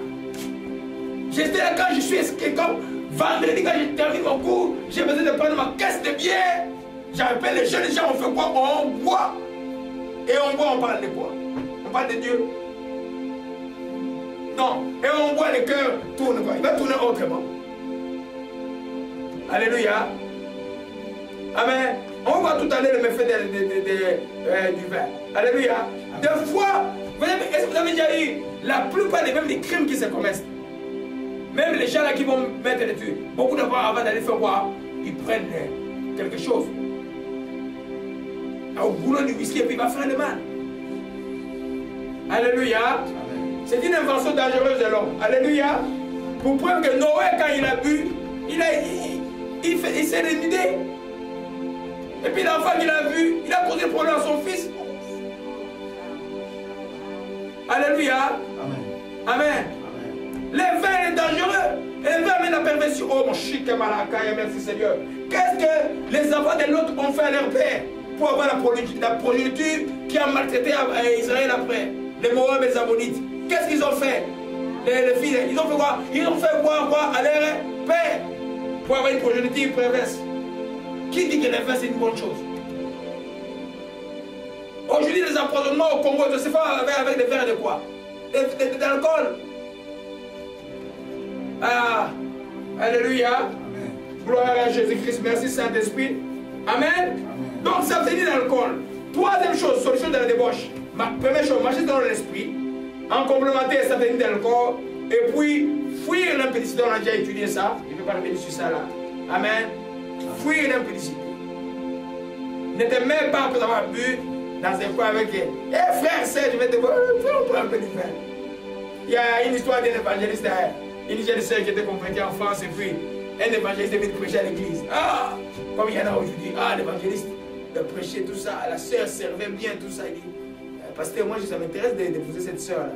J'étais là quand je suis escalier. Comme vendredi, quand je termine mon cours, j'ai besoin de prendre ma caisse de bière. J'appelle les jeunes gens, on fait quoi? On boit. Et on boit, on parle de quoi? On parle de Dieu. Non, et on voit le cœur tourne quoi. Il va tourner autrement. Alléluia. Amen. On va voir tout à l'heure le méfait du vin. Alléluia. Des fois, est-ce que vous avez déjà eu la plupart des crimes qui se commettent? Même les gens là qui vont mettre les tuer. Beaucoup de fois avant d'aller faire quoi? Ils prennent quelque chose. Au boulot du whisky et puis il va faire le mal. Alléluia. C'est une invention dangereuse de l'homme. Alléluia. Pour preuve que Noé, quand il a bu, il s'est révidé. Et puis l'enfant qu'il a vu, il a posé le problème à son fils. Alléluia. Amen. Amen. Le vin est dangereux. Et le vin amène la perversion. Oh mon chic malaka, merci Seigneur. Qu'est-ce que les enfants de l'autre ont fait à leur père pour avoir la progéniture qui a maltraité Israël après? Les Moab et les Ammonites. Qu'est-ce qu'ils ont fait? les filles, ils ont fait quoi? Ils ont fait boire quoi à leur père pour avoir une progéniture perverse. Qui dit que les vins c'est une bonne chose? Aujourd'hui, les empoisonnements au Congo, je ne sais pas avec des verres de quoi? D'alcool. Ah, alléluia. Gloire à Jésus-Christ. Merci Saint-Esprit. Amen. Donc, s'abstenir d'alcool. Troisième chose, solution de la débauche. Première chose, marcher dans l'esprit. En complémentaire, s'abstenir d'alcool. Et puis, fuir l'impudicité. On a déjà étudié ça. Je ne vais pas revenir sur ça là. Amen. Fuir l'impudicité. Ne te mets pas après avoir bu dans un coin avec eux. Eh frère, je vais te voir. Prends un peu de vin. Il y a une histoire d'un évangéliste, une jeune sœur qui était convertie en France et puis un évangéliste est venu prêcher à l'église. Ah, comme il y en a aujourd'hui, ah, l'évangéliste de prêcher tout ça, la sœur servait bien tout ça. Il dit, pasteur, moi ça m'intéresse d'épouser cette sœur-là.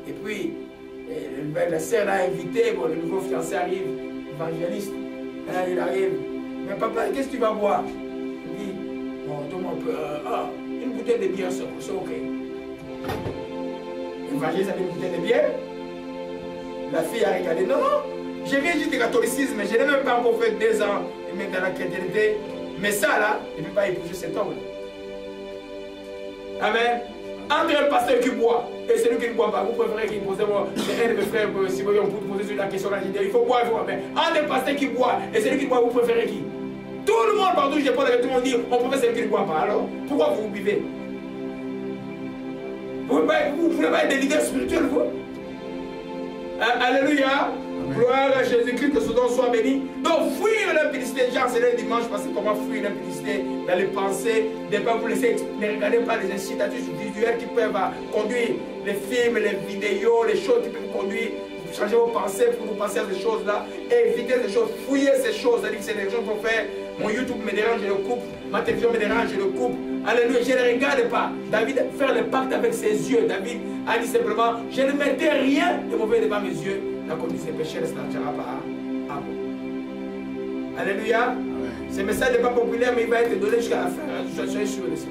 Et puis, la sœur l'a invité, bon, le nouveau fiancé arrive, évangéliste, il arrive. Mais papa, qu'est-ce que tu vas boire? Il dit, bon, donne-moi un peu, une bouteille de bière, c'est ok. L'évangéliste avait une bouteille de bière. La fille a regardé, non, non, je viens juste du catholicisme, je n'ai même pas encore fait 2 ans dans la chrétienté. Mais ça là, je ne peux pas épouser cet homme. Amen. Entre un pasteur qui boit et celui qui ne boit pas, vous préférez qu'il pose moi, c'est un de mes frères, si vous voulez, on peut poser sur la question là, il faut boire, il faut boire. Mais entre un pasteur qui boit et celui qui boit, vous préférez qui? Tout le monde, partout, je parle avec tout le monde, dit, on préfère celui qui ne boit pas. Alors, pourquoi vous buvez? Vous ne pouvez pas être des leaders spirituels, vous? Alléluia. Gloire à Jésus-Christ, que ce nom soit béni. Donc, fuir l'impudicité. J'ai enseigné le dimanche parce que comment fuir l'impudicité dans les pensées, ne pas vous laisser, ne regardez pas les incitatifs visuels qui peuvent conduire les films, les vidéos, les choses qui peuvent conduire. Vous changez vos pensées pour vous penser à ces choses-là. Évitez ces choses, fouillez ces choses. C'est-à-dire que c'est des choses qu'on fait. Mon YouTube me dérange, je le coupe. Ma télévision me dérange, je le coupe. Alléluia, je ne regarde pas. David faire le pacte avec ses yeux. David a dit simplement, je ne mettais rien de mauvais devant mes yeux. La conduite ses péchés ne s'arrêtera pas à vous. Alléluia. Ce message n'est pas populaire, mais il va être donné jusqu'à la fin. Je suis sûr de ça.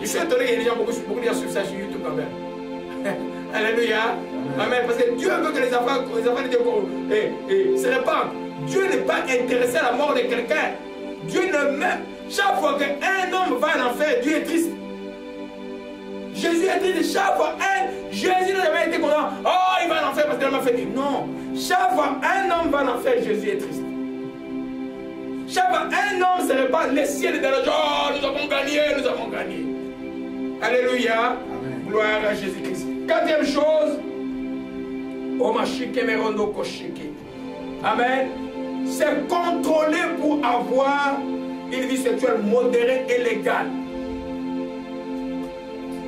Je suis étonné qu'il y ait des gens beaucoup de gens sur ça sur YouTube quand même. Alléluia. Amen. Parce que Dieu veut que les enfants de Dieu se répandent. Dieu n'est pas intéressé à la mort de quelqu'un. Dieu ne met. Chaque fois qu'un homme va en enfer, Dieu est triste. Jésus est triste. Chaque fois Jésus n'a jamais été content. Oh, il va en enfer parce qu'il m'a fait dire. Non. Chaque fois un homme va en enfer, Jésus est triste. Chaque fois un homme se répand, les ciels dans le genre, nous avons gagné, nous avons gagné. Alléluia. Amen. Gloire à Jésus-Christ. 4e chose. Amen. C'est contrôler pour avoir une vie sexuelle modérée et légale.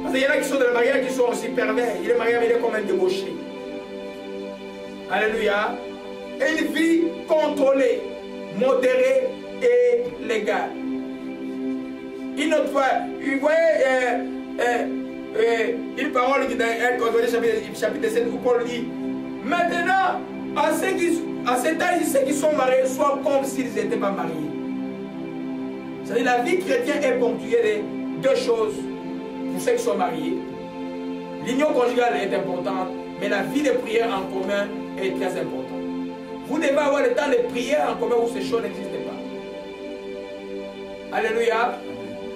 Parce qu'il y en a qui sont dans le mariage qui sont aussi pervers. Il est marié, mais il est comme un débauché. Alléluia. Et une vie contrôlée, modérée et légale. Une autre fois, vous voyez une parole qui dans 1 Corinthiens chapitre 7 où Paul dit, maintenant, à cet âge, ceux qui sont mariés soient comme s'ils n'étaient pas mariés. C'est-à-dire la vie chrétienne est ponctuée de 2 choses pour ceux qui sont mariés. L'union conjugale est importante, mais la vie de prière en commun est très importante. Vous devez avoir le temps de prier en commun où ces choses n'existent pas. Alléluia.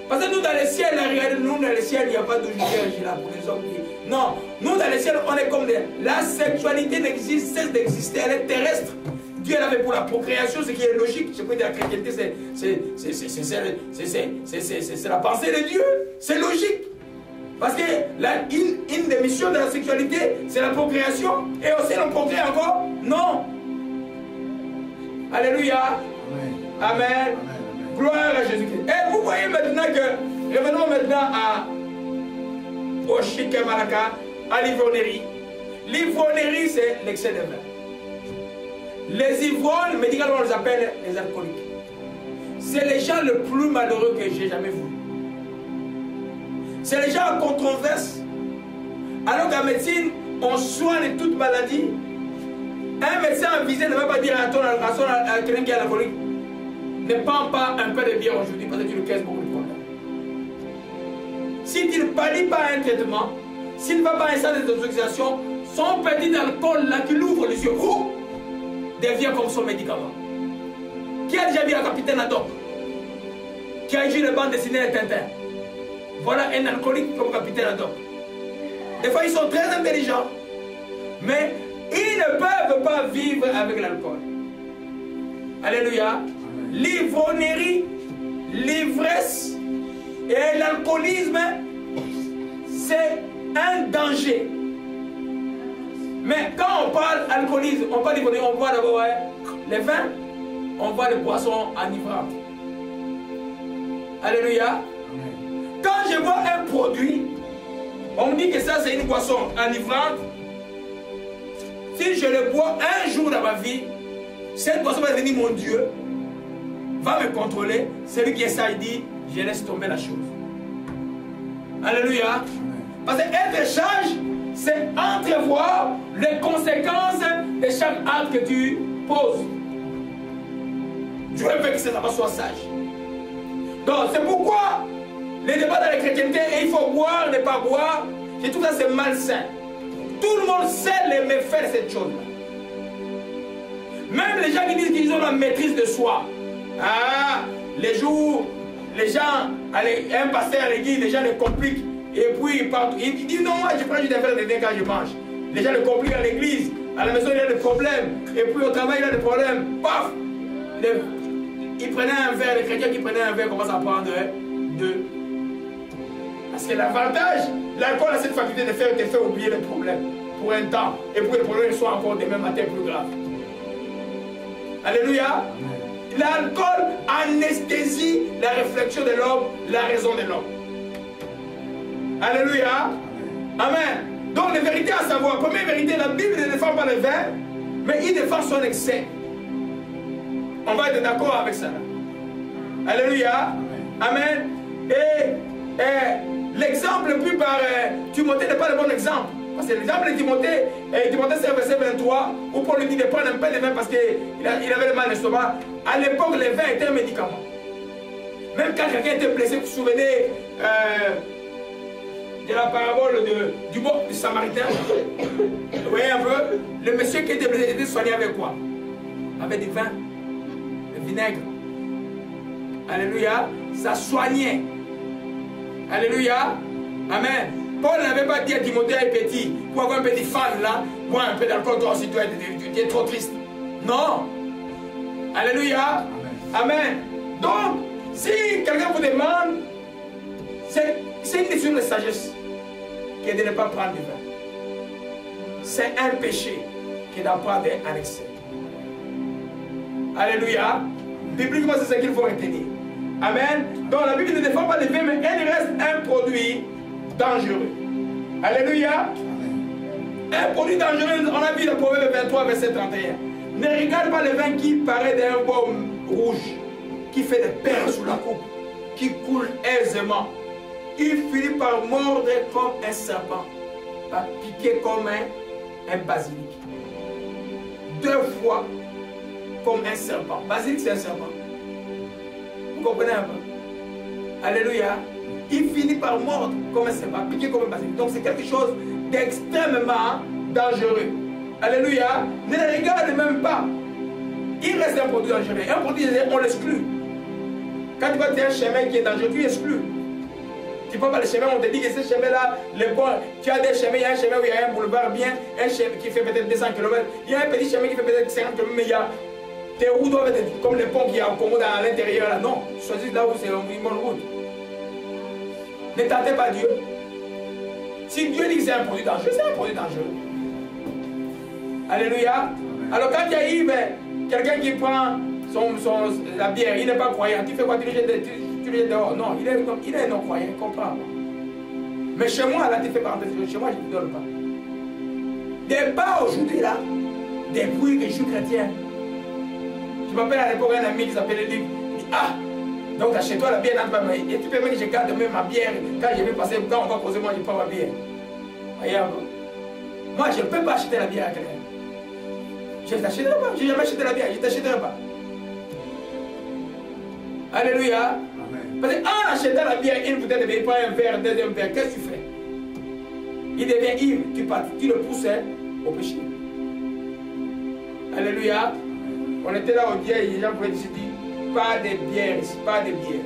Parce que nous dans le ciel, nous dans le ciel, il n'y a pas de juge là pour les hommes. Non, nous dans le ciel, on est comme des... La sexualité n'existe, cesse d'exister, elle est terrestre. Dieu l'avait pour la procréation, ce qui est logique. Je peux dire la chrétienté, c'est la pensée de Dieu. C'est logique. Parce que une des missions de la sexualité, c'est la procréation. Et aussi on procrée encore? Non. Alléluia. Amen. Amen. Amen. Gloire à Jésus-Christ. Et vous voyez maintenant que, revenons maintenant au chic et Malaka, à l'ivrognerie. L'ivrognerie, c'est l'excès de vin. Les ivrognes, médicalement, on les appelle les alcooliques. C'est les gens les plus malheureux que j'ai jamais vus. C'est les gens en controverse. Alors qu'en médecine, on soigne toute maladie. Un médecin avisé ne va pas dire à quelqu'un qui est alcoolique, ne prends pas un peu de bière aujourd'hui parce que tu le caisses beaucoup de problèmes. Si tu ne pallies pas un traitement, s'il ne va pas à un centre de détoxication, son petit alcool là qui l'ouvre les yeux, devient comme son médicament. Qui a déjà vu un capitaine Haddock? Qui a joué les bandes dessinées de Tintin? Voilà un alcoolique comme capitaine Haddock. Des fois ils sont très intelligents, mais ils ne peuvent pas vivre avec l'alcool. Alléluia. L'ivrognerie, l'ivresse et l'alcoolisme, c'est un danger. Mais quand on parle alcoolisme, on parle d'ivrogne, on voit d'abord les vins, on voit les boissons enivrantes. Alléluia. Quand je vois un produit, on me dit que ça c'est une boisson enivrante. Si je le bois un jour dans ma vie, cette boisson va devenir mon Dieu, va me contrôler. Celui qui est ça, il dit, je laisse tomber la chose. Alléluia. Parce que être sage, c'est entrevoir les conséquences de chaque acte que tu poses. Dieu veut que cet enfant soit sage. Donc c'est pourquoi les débats dans la chrétienté, il faut boire, ne pas boire, et tout ça c'est malsain. Tout le monde sait les méfaits de cette chose-là. Même les gens qui disent qu'ils ont la maîtrise de soi. Ah, les jours, les gens, un pasteur à l'église, les gens les compliquent. Et puis ils partent. Ils disent non, moi je prends juste un verre de vin quand je mange. Les gens le compliquent à l'église. À la maison il y a des problèmes. Et puis au travail il y a des problèmes. Paf! Ils prenaient un verre, les chrétiens qui prenaient un verre commencent à prendre deux. Parce que l'avantage, l'alcool a cette faculté de te faire oublier les problèmes pour un temps. Et pour que les problèmes soient encore demain matin plus graves. Alléluia. L'alcool anesthésie la réflexion de l'homme, la raison de l'homme. Alléluia. Amen. Donc les vérités à savoir. Première vérité, la Bible ne défend pas le vin, mais il défend son excès. On va être d'accord avec ça. Alléluia. Amen. Et l'exemple pris par Timothée n'est pas le bon exemple. Parce que l'exemple de Timothée, Timothée c'est verset 23, où Paul lui dit de prendre un peu de vin parce qu'il avait le mal d'estomac. À l'époque, le vin était un médicament. Même quand quelqu'un était blessé, vous vous souvenez de la parabole du bon du Samaritain. Vous voyez un peu? Le monsieur qui était blessé était soigné avec quoi? Avec du vin, le vinaigre. Alléluia. Ça soignait. Alléluia. Amen. Paul n'avait pas dit à Timothée petit, pour avoir un petit fan là, bois un peu d'alcool, toi aussi tu es trop triste. Non. Alléluia. Amen. Donc, si quelqu'un vous demande, c'est une décision de sagesse que de ne pas prendre du vin. C'est un péché que d'en prendre un excès. Alléluia. Bibliquement, c'est ce qu'il faut retenir. Amen. Donc la Bible ne défend pas le vin, mais elle reste un produit dangereux. Alléluia. Un produit dangereux, on a vu le Proverbe 23, verset 31. Ne regarde pas le vin qui paraît d'un baume rouge, qui fait des perles sous la coupe, qui coule aisément. Il finit par mordre comme un serpent, par piquer comme un basilic. 2 fois comme un serpent. Basilic, c'est un serpent. Vous comprenez un peu? Alléluia. Il finit par mordre comme un serpent, piquer comme un basilic. Donc c'est quelque chose d'extrêmement dangereux. Alléluia. Ne le regarde même pas. Il reste un produit dangereux. Un produit dangereux, on l'exclut. Quand tu vois un chemin qui est dangereux, tu exclus. Tu ne prends pas le chemin, on te dit que ce chemin-là, tu as des chemins, il y a un chemin où il y a un boulevard bien, un chemin qui fait peut-être 200 km, il y a un petit chemin qui fait peut-être 50 km, mais il y a tes routes doivent être comme les ponts qu'il y a au Congo à l'intérieur là. Non, choisis là où c'est une bonne route. Ne tentez pas Dieu. Si Dieu dit que c'est un produit dangereux, c'est un produit dangereux. Alléluia. Alors quand il arrive quelqu'un qui prend la bière, il n'est pas croyant, tu fais quoi? Tu le jettes dehors. Non, il est non-croyant, il comprend. Mais chez moi, là, tu fais parenthèse, chez moi, je ne te donne pas. Des pas aujourd'hui, là, depuis que je suis chrétien. Je m'appelle à l'époque un ami qui s'appelait Luc. Il dit, ah, donc chez toi, la bière n'a pas. Et tu peux même que je garde même ma bière. Quand je vais passer, quand on va poser, moi, je prends ma bière. Regarde. Moi, je ne peux pas acheter la bière à quelqu'un. Je ne t'achèterai pas. Je n'ai jamais acheté la bière, je ne t'achèterai pas. Alléluia. Amen. Parce qu'en achetant la bière, une bouteille de bière, il prend un verre, un deuxième verre, qu'est-ce que tu fais? Il devient ivre, tu le pousses, au péché. Alléluia. On était là au dia et les gens pouvaient se dire, pas de bière ici, pas de bière.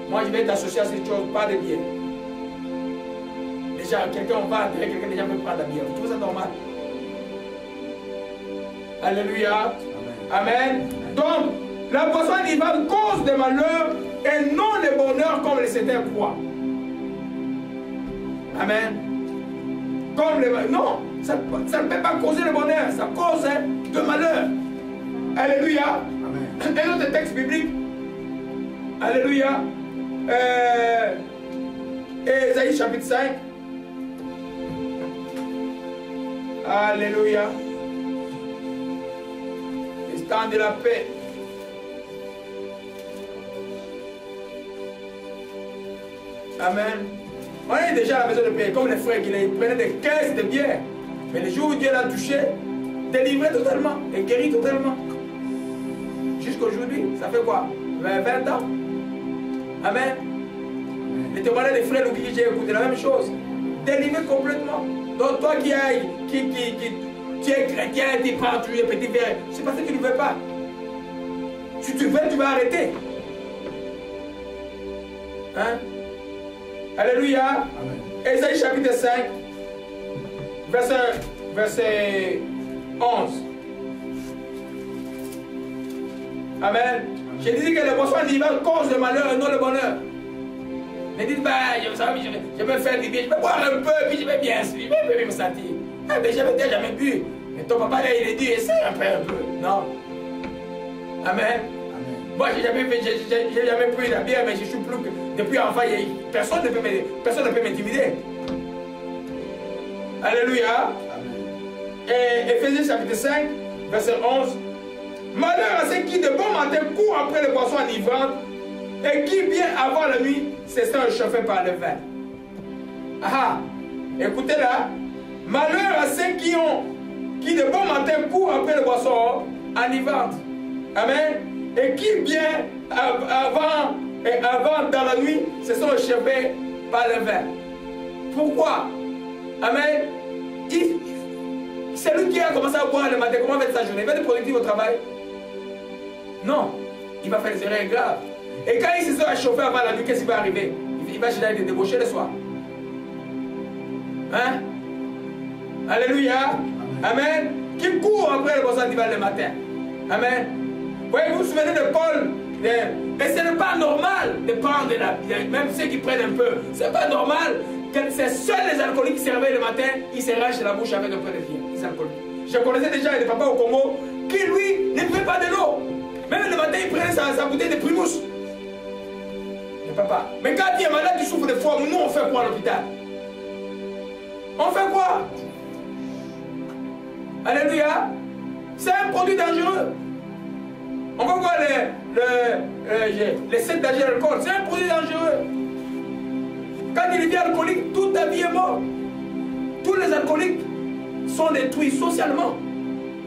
Moi je vais t'associer à cette chose, pas de bière. Déjà, quelqu'un va enterrer quelqu'un, les gens veulent prendre la bière. Vous trouvez ça normal? Alléluia. Amen. Donc, la boisson enivrante cause des malheurs et non le bonheur comme les certains croient. Amen. Comme les non, ça ne peut pas causer le bonheur, ça cause de malheur. Alléluia. Amen. Un autre texte biblique. Alléluia. Ésaïe chapitre 5. Alléluia. Temps de la paix. Amen. On est déjà à la maison de paix, comme les frères qui prenaient des caisses de bière. Mais le jour où Dieu l'a touché, délivré totalement et guéri totalement. Jusqu'aujourd'hui, ça fait quoi? 20 ans. Amen. Les témoignages des frères qui j'ai écouté la même chose. Délivré complètement. Donc toi qui tu es chrétien, tu prends toujours un petit verre. C'est parce que tu ne veux pas. Si tu veux, tu vas arrêter. Hein? Alléluia. Ésaïe chapitre 5, verset 11. Amen. Je dis que le boisson enivrante cause le malheur et non le bonheur. Ne dites pas, je vais faire du bien, je vais boire un peu, puis je vais bien me sentir. Ah, mais je n'avais jamais bu. Mais ton papa, là, il a dit, essaie un peu. Non. Amen. Moi, j'ai jamais pris la bière, mais je suis plus que... Depuis enfant, personne ne peut m'intimider. Alléluia. Et Éphésiens chapitre 5, verset 11. Malheur à ceux qui de bon matin courent après les boissons enivrantes et qui, bien avant la nuit, se sont réchauffés par le vin. Ah, écoutez là. Malheur à ceux qui de bon matin courent après les boissons enivrantes. Amen. Et qui, bien avant dans la nuit, se sont réchauffés par le vin. Pourquoi? Amen. C'est lui qui a commencé à boire le matin. Comment va être sa journée? Il va être productif au travail? Non. Il va faire des erreurs graves. Et quand il se sera chauffé avant la nuit, qu'est-ce qui va arriver? Il va chercher de débaucher le soir. Hein? Alléluia. Amen. Qui court après le boisson d'hiver le matin. Amen. Vous vous souvenez de Paul? Et ce n'est pas normal de prendre de la bière. Même ceux qui prennent un peu. Ce n'est pas normal. C'est seuls les alcooliques qui se réveillent le matin, ils se rachent la bouche avec un peu de bière. Les alcooliques. Je connaissais déjà des papas au Congo qui, lui, ne buvait pas de l'eau. Même le matin, il prenait sa bouteille de primousse. Les papas. Mais quand tu es malade, tu souffres de foie. Nous, on fait quoi à l'hôpital? On fait quoi? Alléluia. C'est un produit dangereux. On va voir les sectes d'agir d'alcool. C'est un produit dangereux. Quand il devient alcoolique, toute ta vie est morte. Tous les alcooliques sont détruits socialement.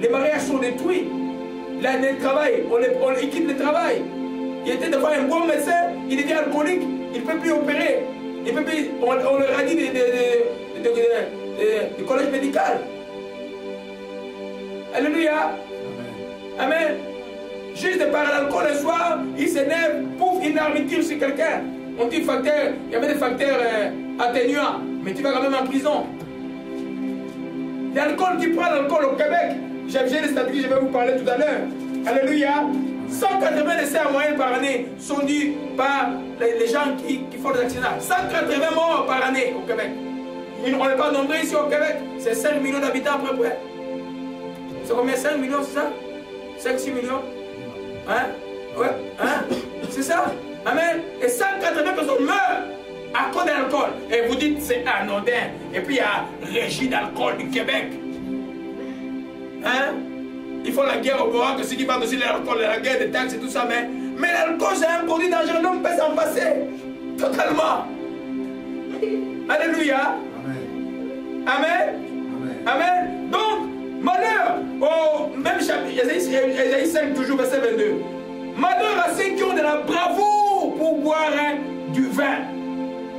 Les mariages sont détruits. Le travail, on quitte le travail. Il était devant un bon médecin, il devient alcoolique, il ne peut plus opérer. Il peut plus, on le radie du collège médical. Alléluia. Amen. Amen. Juste de par l'alcool le soir, il s'énerve, pouf, il n'arbitre sur quelqu'un. On dit facteur, il y avait des facteurs atténuants, mais tu vas quand même en prison. L'alcool, tu prends l'alcool au Québec. J'ai des statistiques, je vais vous parler tout à l'heure. Alléluia. 180 décès en moyenne par année sont dus par les gens qui font des accidents. 180 morts par année au Québec. On n'est pas nombreux ici au Québec. C'est 5 millions d'habitants à peu près. C'est combien? 5 millions, c'est ça? 5-6 millions? Hein? Ouais, hein? C'est ça? Amen. Et 180 personnes meurent à cause de l'alcool. Et vous dites c'est anodin. Et puis il y a Régie d'alcool du Québec. Hein? Ils font la guerre au Bois, que ceux qui parlent aussi de l'alcool, la guerre des taxes et tout ça. Mais l'alcool c'est un produit dangereux. L'homme peut s'en passer. Totalement. Alléluia. Amen. Amen. Amen. Amen. Donc, malheur. Oh, même chapitre, Ésaïe 5, toujours verset 22. Malheur à ceux qui ont de la bravoure pour boire du vin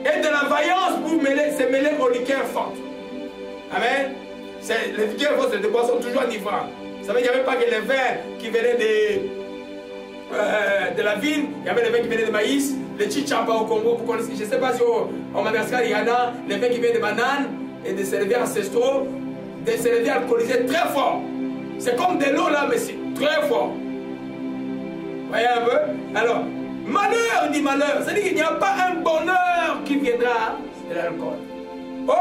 et de la vaillance pour se mêler aux liqueurs fortes. Amen. Les liqueurs de bois sont toujours enivrants. Vous savez, il n'y avait pas que les vins qui venaient de la vigne, il y avait les vins qui venaient de maïs, les chichamba au Congo, vous connaissez, je ne sais pas si au Madagascar il y en a, les vins qui viennent de bananes et des céréales ancestraux, des céréales alcoolisées très fort. C'est comme de l'eau là, mais c'est très fort. Voyez un peu? Alors, malheur dit malheur, c'est-à-dire qu'il n'y a pas un bonheur qui viendra de l'alcool. Oh,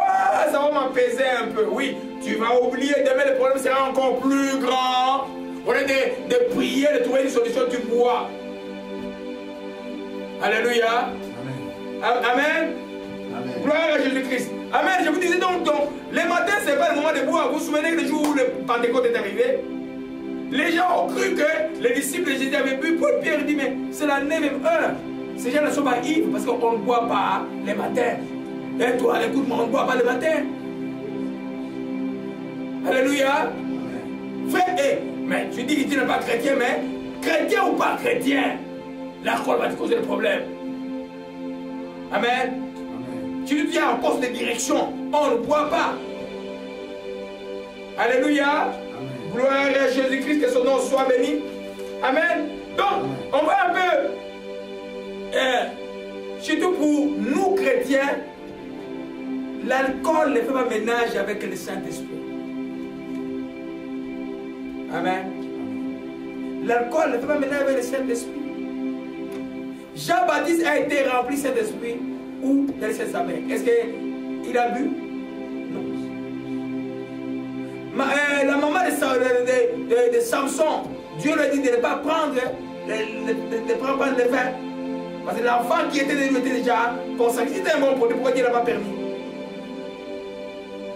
ça va m'apaiser un peu. Oui, tu vas oublier, demain le problème sera encore plus grand. Au lieu de prier, de trouver une solution, tu bois. Alléluia. Amen. Amen. Gloire à Jésus-Christ. Amen. Je vous disais donc les matins, ce n'est pas le moment de boire. Vous vous souvenez le jour où le Pentecôte est arrivé? Les gens ont cru que les disciples de Jésus avaient bu. Paul Pierre dit, mais c'est la 9e heure. Ces gens ne sont pas ivres parce qu'on ne boit pas les matins. Et toi, écoute-moi, on ne boit pas le matin. Alléluia. Frère, mais tu dis que tu n'es pas chrétien, mais chrétien ou pas chrétien, l'alcool va te causer des problèmes. Amen. Tu dis en poste de direction, on ne boit pas. Alléluia. Amen. Gloire à Jésus-Christ, que son nom soit béni. Amen. Donc, on va un peu, surtout pour nous chrétiens, l'alcool ne fait pas ménage avec le Saint-Esprit. Amen. L'alcool ne fait pas ménage avec le Saint-Esprit. Jean-Baptiste a été rempli de Saint-Esprit ou de sa mère. Est-ce qu'il a bu? Non. La maman de Samson, Dieu lui a dit de ne pas prendre le vin. Parce que l'enfant qui était déjà consacré, c'était un bon produit, pourquoi Dieu n'a pas permis?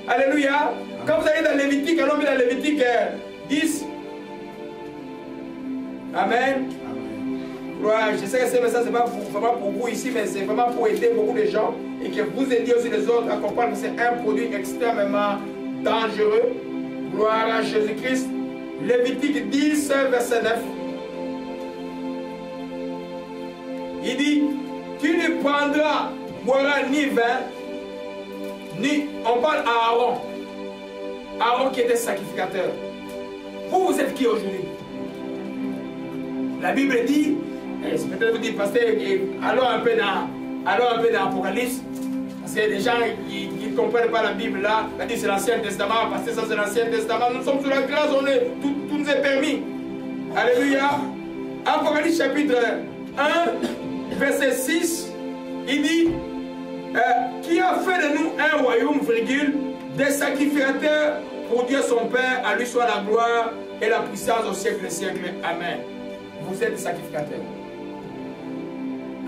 Alléluia. Quand vous allez dans Lévitique, allons dans Lévitique 10. Amen. Gloire. Je sais que ce message, ce n'est pas vraiment pour vous ici, mais c'est vraiment pour aider beaucoup de gens et que vous aidiez aussi les autres à comprendre que c'est un produit extrêmement dangereux. Gloire à Jésus-Christ. Lévitique 10, verset 9. Il dit, tu ne prendras, boiras ni vin, ni, on parle à Aaron. Aaron qui était sacrificateur. Vous êtes qui aujourd'hui? La Bible dit, peut-être vous dites, pasteur, allons un peu dans l'Apocalypse, parce que les gens qui ne comprennent pas la Bible là, on dit c'est l'Ancien Testament, parce que ça c'est l'Ancien Testament, nous sommes sous la grâce, tout nous est permis. Alléluia. Apocalypse chapitre 1, verset 6, il dit, qui a fait de nous un royaume, virgule, des sacrificateurs pour Dieu son Père, à lui soit la gloire et la puissance au siècle des siècles. Amen. Vous êtes des sacrificateurs.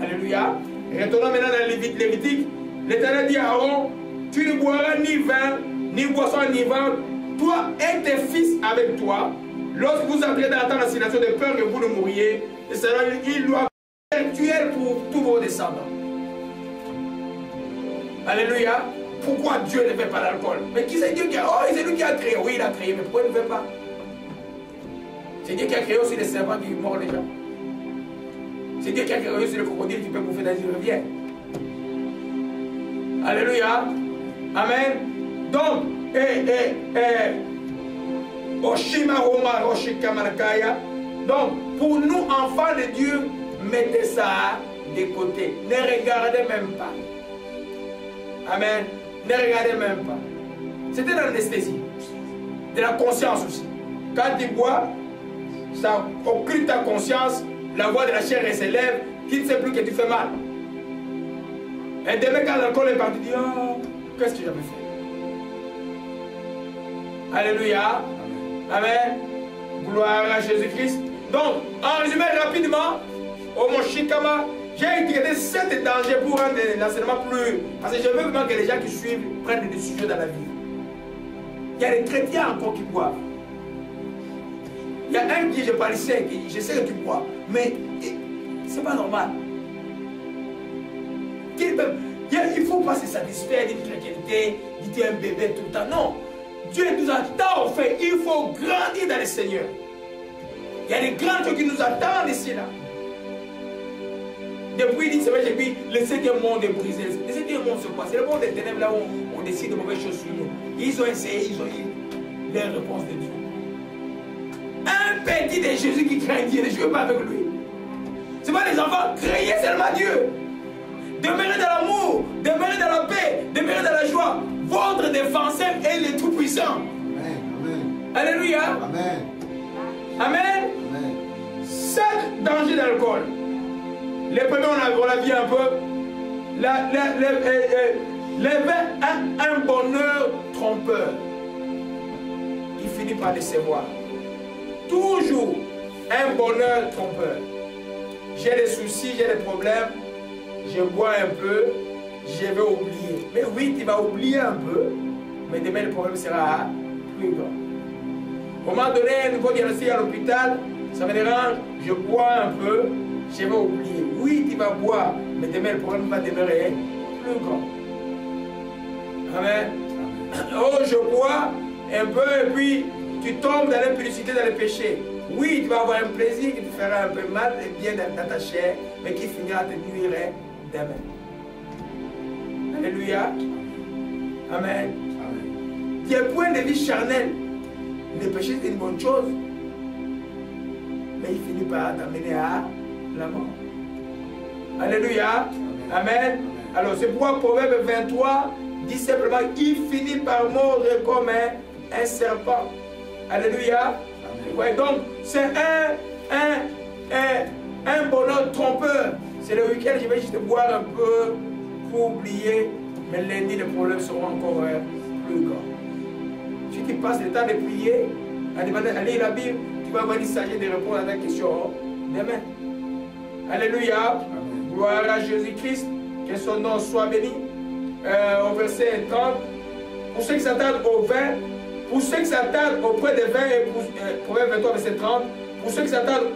Alléluia. Retournons maintenant dans Lévitique. L'Éternel dit à Aaron, tu ne boiras ni vin, ni boisson, ni vin, toi et tes fils avec toi, lorsque vous entrez dans la temps d'assignation de peur que vous ne mouriez, et cela, il doit être rituel pour tous vos descendants. Alléluia. Pourquoi Dieu ne fait pas l'alcool? Mais qui c'est Dieu qui a... Oh, c'est lui qui a créé. Oui, il a créé, mais pourquoi il ne fait pas? C'est Dieu qui a créé aussi les serpents qui mordent les gens. C'est Dieu qui a créé aussi le crocodile qui peut bouffer dans une rivière. Alléluia. Amen. Donc, donc, pour nous, enfants de Dieu, mettez ça de côté. Ne regardez même pas. Amen. Ne regardez même pas. C'était de l'anesthésie. De la conscience aussi. Quand tu bois, ça occulte ta conscience, la voix de la chair s'élève, tu ne sais plus que tu fais mal. Et demain quand l'alcool est parti, tu dis, oh, qu'est-ce que j'avais fait? Alléluia. Amen. Gloire à Jésus-Christ. Donc, en résumé rapidement, au Moshikama, j'ai étiqueté 7 dangers pour rendre l'enseignement plus... Parce que je veux vraiment que les gens qui suivent prennent des décisions dans la vie. Il y a des chrétiens encore qui boivent. Il y a un qui, je parlais, je sais que tu bois, mais c'est pas normal. Il ne faut pas se satisfaire d'une chrétienté, dit un bébé tout le temps. Non. Dieu nous a tant fait, il faut grandir dans le Seigneur. Il y a des grands trucs qui nous attendent ici là. Depuis 10 semaines, j'ai dit, le 7e monde est brisé. Le 7e monde se passe. C'est le monde des ténèbres là où on décide de mauvaises choses sur nous. Ils ont essayé, les réponses de Dieu. Un petit de Jésus qui craint Dieu, ne joue pas avec lui. Ce n'est pas les enfants, craignez seulement Dieu. Demeurez dans l'amour, demeurez dans la paix, demeurez dans la joie. Votre défenseur est le Tout-Puissant. Amen. Amen. Alléluia. Amen. Amen. Amen. 7 dangers d'alcool. Les premiers, on l'a vu un peu. Un bonheur trompeur. Il finit par décevoir. Toujours un bonheur trompeur. J'ai des soucis, j'ai des problèmes. Je bois un peu, je vais oublier. Mais oui, tu vas oublier un peu, mais demain le problème sera plus grand. Au moment donné, une fois qu'il est à l'hôpital, ça me dérange, je bois un peu, je vais oublier. Oui, tu vas boire, mais demain le problème va demeurer plus grand. Amen. Oh, je bois un peu et puis tu tombes dans l'impudicité, dans le péché. Oui, tu vas avoir un plaisir qui te fera un peu mal et bien dans ta chair, mais qui finira te nuire demain. Alléluia. Amen. Du point de vue charnel, le péché c'est une bonne chose, mais il finit par t'amener à la mort. Alléluia. Amen. Alors c'est pourquoi Proverbe 23 dit simplement qu'il finit par mordre comme un serpent. Alléluia. Ouais, donc c'est un bonheur trompeur. C'est le week-end, je vais juste boire un peu pour oublier, mais lundi les problèmes seront encore plus grands. Si tu passes le temps de prier, à lire la Bible, tu vas avoir une sagesse de répondre à ta question demain. Alléluia. Gloire à Jésus-Christ, que son nom soit béni. Au verset 30, pour ceux qui s'attardent au vin, pour ceux qui s'attardent auprès des vins, et Proverbe 23, verset 30, pour ceux qui s'attardent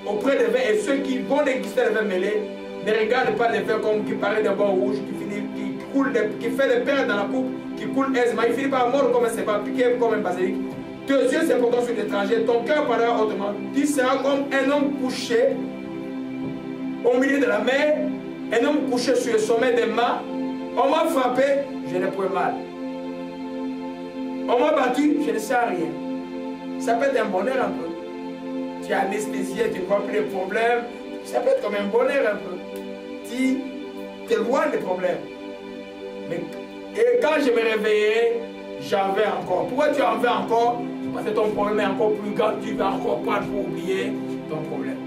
auprès des vins et ceux qui vont déguster les vins mêlés, ne regardent pas les vins comme qui paraît d'un bon rouge, qui fait des perles dans la coupe, qui coule aisément, il finit par mordre comme un serpent, piqué comme un basilic. Tes yeux se portent sur l'étranger, ton cœur parlera hautement. Tu seras comme un homme couché au milieu de la mer, un homme couché sur le sommet des mâts. On m'a frappé, je n'ai point mal. On m'a battu, je ne sais rien. Ça peut être un bonheur un peu. Tu es anesthésié, tu ne vois plus les problèmes. Ça peut être comme un bonheur un peu. Tu t'éloignes des problèmes. Mais, et quand je me réveillais, j'en veux encore. Pourquoi tu en veux encore? Parce que ton problème est encore plus grand. Tu vas encore prendre pour oublier ton problème.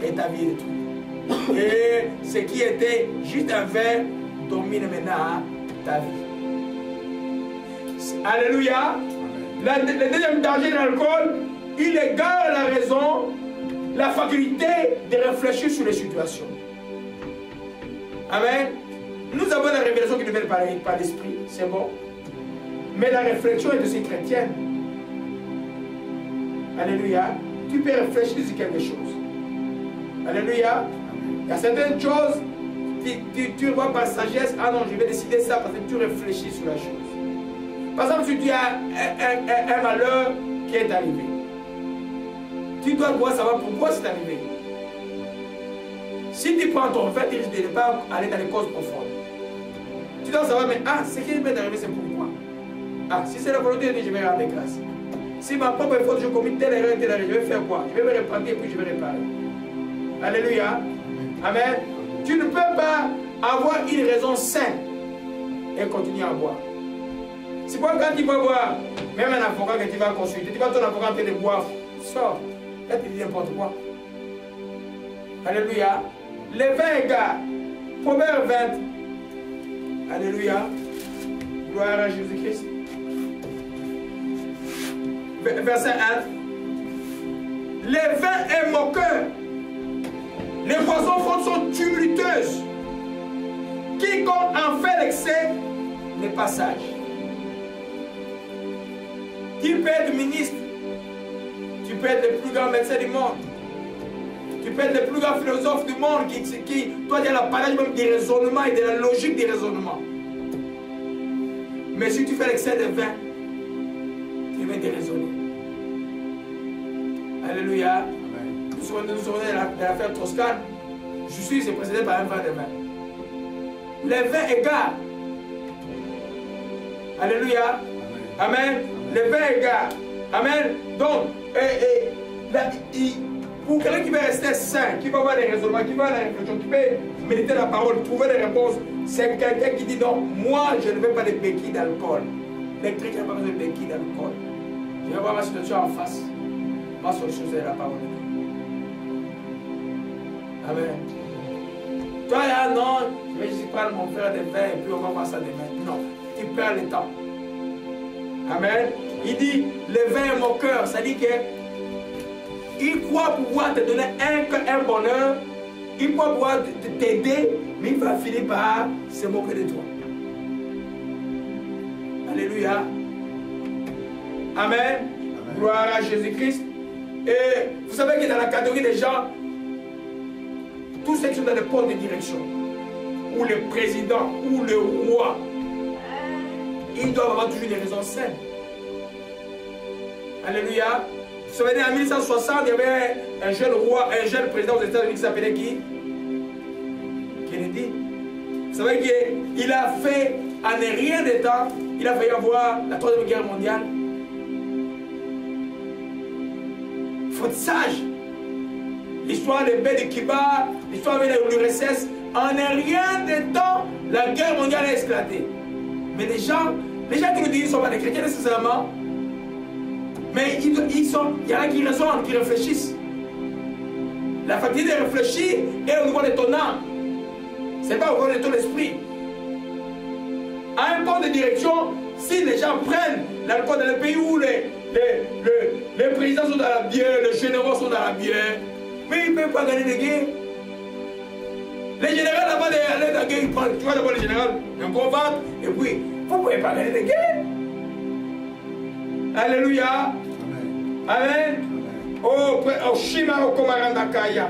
Et ta vie est tout. Et ce qui était juste un verre domine maintenant ta vie. Alléluia. Le deuxième danger de l'alcool, il égare la raison, la faculté de réfléchir sur les situations. Amen. Nous avons la révélation qui nous vient par l'esprit, c'est bon. Mais la réflexion est aussi chrétienne. Alléluia. Tu peux réfléchir sur quelque chose. Alléluia. Il y a certaines choses, tu vois par sagesse, ah non, je vais décider ça parce que tu réfléchis sur la chose. Par exemple, si tu as un malheur qui est arrivé, tu dois pouvoir savoir pourquoi c'est arrivé. Si tu prends ton fait, tu risques de ne pas aller dans les causes profondes. Tu dois savoir, mais ce qui m'est arrivé, c'est pourquoi. Ah, si c'est la volonté de Dieu, je vais rendre grâce. Si ma propre faute, je commets telle erreur, je vais faire quoi? Je vais me repentir et puis je vais réparer. Alléluia. Amen. Tu ne peux pas avoir une raison saine et continuer à boire. C'est pourquoi quand tu vas boire, même un avocat que tu vas consulter, tu vas ton avocat en train de boire, sors. Là, tu dis n'importe quoi. Alléluia. Les 20 égards. Proverbe 20. Alléluia. Gloire à Jésus-Christ. Verset 1. Les vins est moqueur. Les poissons fortes sont tumultueuses. Quiconque en fait l'excès n'est pas sage. Tu peux être ministre. Tu peux être le plus grand médecin du monde. Tu peux être le plus grand philosophe du monde toi, tu as l'apanage même des raisonnements et de la logique des raisonnements. Mais si tu fais l'excès de vin, tu vas déraisonner. Alléluia. Nous sommes de l'affaire Toscane. Justice est précédée par un verre de vin. Les vins égarent. Alléluia. Amen. Le vin égare. Amen. Donc, pour quelqu'un qui veut rester sain, qui va avoir des raisonnements, qui va avoir des réflexions, qui peut méditer la parole, trouver des réponses, c'est quelqu'un qui dit non, moi je ne veux pas de béquilles d'alcool. Les chrétiens n'ont pas besoin de béquilles d'alcool. Je vais voir ma situation en face. Ma solution c'est la parole de Dieu. Amen. Toi là, non, je vais juste prendre mon verre de vin et puis on va voir ça demain. Non, tu perds le temps. Amen. Il dit, le vin est mon cœur. Ça dit que il croit pouvoir te donner un bonheur, il croit pouvoir t'aider, mais il va finir par se moquer de toi. Alléluia. Amen. Amen. Gloire à Jésus-Christ. Et vous savez que dans la catégorie des gens, tous ceux qui sont dans les postes de direction, ou le président, ou le roi, ils doivent avoir toujours des raisons saines. Alléluia. Vous savez, en 1960, il y avait un jeune roi, un jeune président aux États-Unis qui s'appelait qui? Kennedy. Vous savez qu'il a fait, en rien de temps, il a failli avoir la 3e guerre mondiale. Il faut être sage. L'histoire des baies de Kiba, l'histoire de l'URSS, en rien de temps, la guerre mondiale a éclaté. Mais les gens qui nous disent qu'ils ne sont pas des chrétiens nécessairement, mais il y en a qui raisonnent, qui réfléchissent. La faculté de réfléchir est au niveau de ton âme. Ce n'est pas au niveau de ton esprit. À un point de direction, si les gens prennent l'alcool dans le pays où les présidents sont dans la bière, les généraux sont dans la bière, mais ils ne peuvent pas gagner des guerres. Les généraux là-bas, dans la guerre, tu vois d'abord les généraux, un combat, et puis, vous ne pouvez pas gagner des guerres. Alléluia. Amen. Amen. Oh, Shima Okomarandakaya.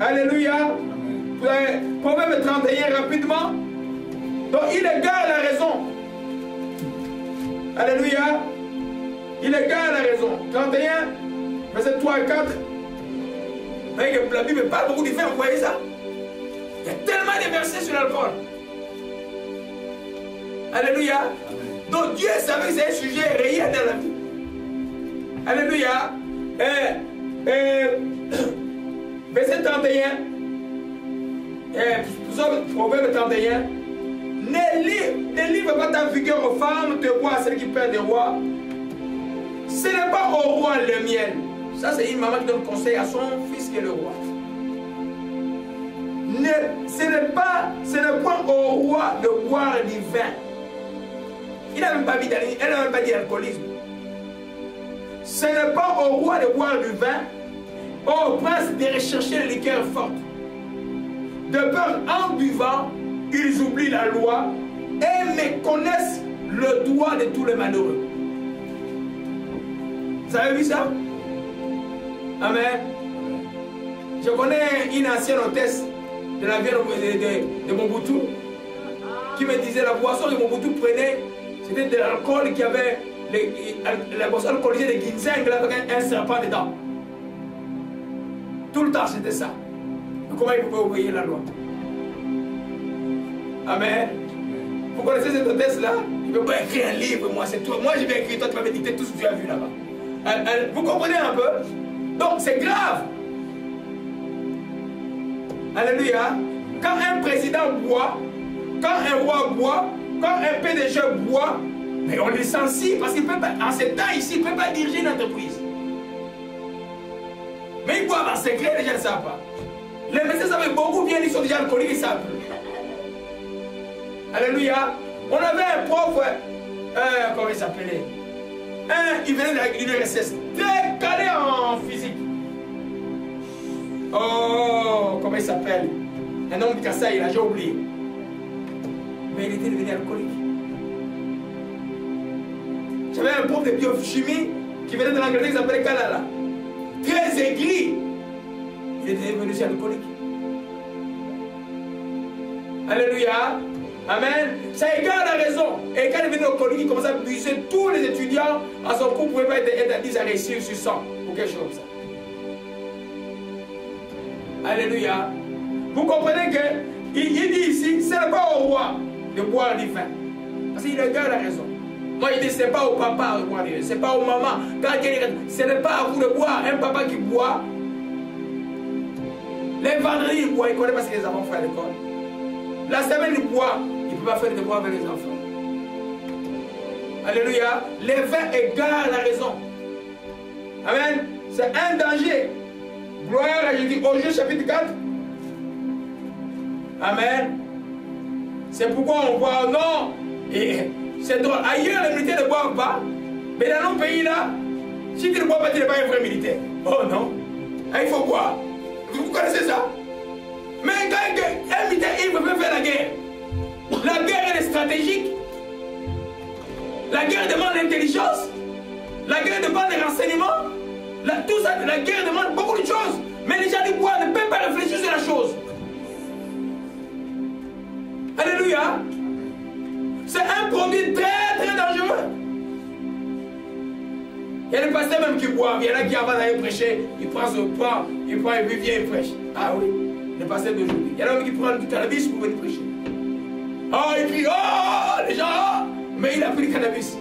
Alléluia. Amen. Proverbe 31 rapidement. Donc il égare la raison. Alléluia. Il égare la raison. 31, verset 3 et 4. Mais la Bible parle beaucoup du vin, vous voyez ça? Il y a tellement de versets sur l'alcool. Alléluia. Donc Dieu savait que c'est un sujet réel dans la vie. Alléluia. Verset 31. Proverbe 31. Ne livre pas ta vigueur aux femmes, te bois à celles qui perdent des rois. Ce n'est pas au roi le miel. Ça, c'est une maman qui donne conseil à son fils qui est le roi. Ce n'est pas au roi de boire du vin. Il n'a même pas dit, elle n'a même pas dit alcoolisme. Ce n'est pas au roi de boire du vin, au prince de rechercher les liqueurs fortes. De peur, en buvant, ils oublient la loi et méconnaissent le droit de tous les malheureux. Vous avez vu ça? Amen. Je connais une ancienne hôtesse de la vie de Mobutu qui me disait la boisson que Mobutu prenait, c'était de l'alcool qui avait la boisson alcoolisée de ginseng avec un serpent dedans. Tout le temps c'était ça. Mais comment il pouvait ouvrir la loi? Amen. Vous connaissez cette hôtesse-là? Il ne peut pas écrire un livre, moi c'est toi. Moi je vais écrire, toi tu vas me dicter tout ce que tu as vu là-bas. Vous comprenez un peu? Donc c'est grave. Alléluia. Quand un président boit, quand un roi boit, quand un PDG boit, mais on licencie parce qu'il peut pas, en ces temps ici, il ne peut pas diriger une entreprise. Mais ils boivent en secret, les gens ne savent pas. Les médecins savent beaucoup bien, ils sont déjà alcooliques, ils ne savent plus. Alléluia. On avait un prof, comment il s'appelait? Il venait de l'URSS, très calé en physique. Oh, comment il s'appelle? Un homme de Kassai, j'ai oublié. Mais il était devenu alcoolique. J'avais un prof de biochimie qui venait de l'Angleterre, qui s'appelait Kalala. Très aigri. Il était devenu alcoolique. Alléluia. Amen. Ça égale la raison. Et quand il est devenu alcoolique, il commence à abuser tous les étudiants à son cours, ne pouvaient pas être à 10 à réussir sur 100 ou quelque chose comme ça. Alléluia. Vous comprenez qu'il dit ici, ce n'est pas au roi de boire du vin. Parce qu'il égale la raison. Moi, je dis, ce n'est pas au papa de boire, ce n'est pas aux mamans. Ce n'est pas à vous de boire. Un papa qui boit, les vendredis, il boit, il ne connaît pas ce que les enfants font à l'école. La semaine, il boit, il ne peut pas faire de boire avec les enfants. Alléluia. Les vins égarent la raison. Amen. C'est un danger. Gloire à Jésus. Au Juge chapitre 4. Amen. C'est pourquoi on boit. Non. C'est drôle. Ailleurs, les militaires ne boivent pas. Mais dans nos pays là, si tu ne bois pas, tu n'es pas un vrai militaire. Oh non. Il faut boire. Vous connaissez ça? Mais un militaire, il ne peut pas faire la guerre. La guerre, elle est stratégique. La guerre demande l'intelligence. La guerre demande les renseignements. Tout ça, la guerre demande beaucoup de choses. Mais les gens du bois ne peuvent pas réfléchir sur la chose. Alléluia. C'est un produit très très dangereux. Il y a le pasteur même qui boit. Il y en a qui avant d'aller prêcher, il prend son pain, il prend et puis vient et prêche. Ah oui, le pasteur d'aujourd'hui. Il y en a même qui prend du cannabis pour venir prêcher. Oh, il crie, oh, les gens, oh, mais il a pris du cannabis.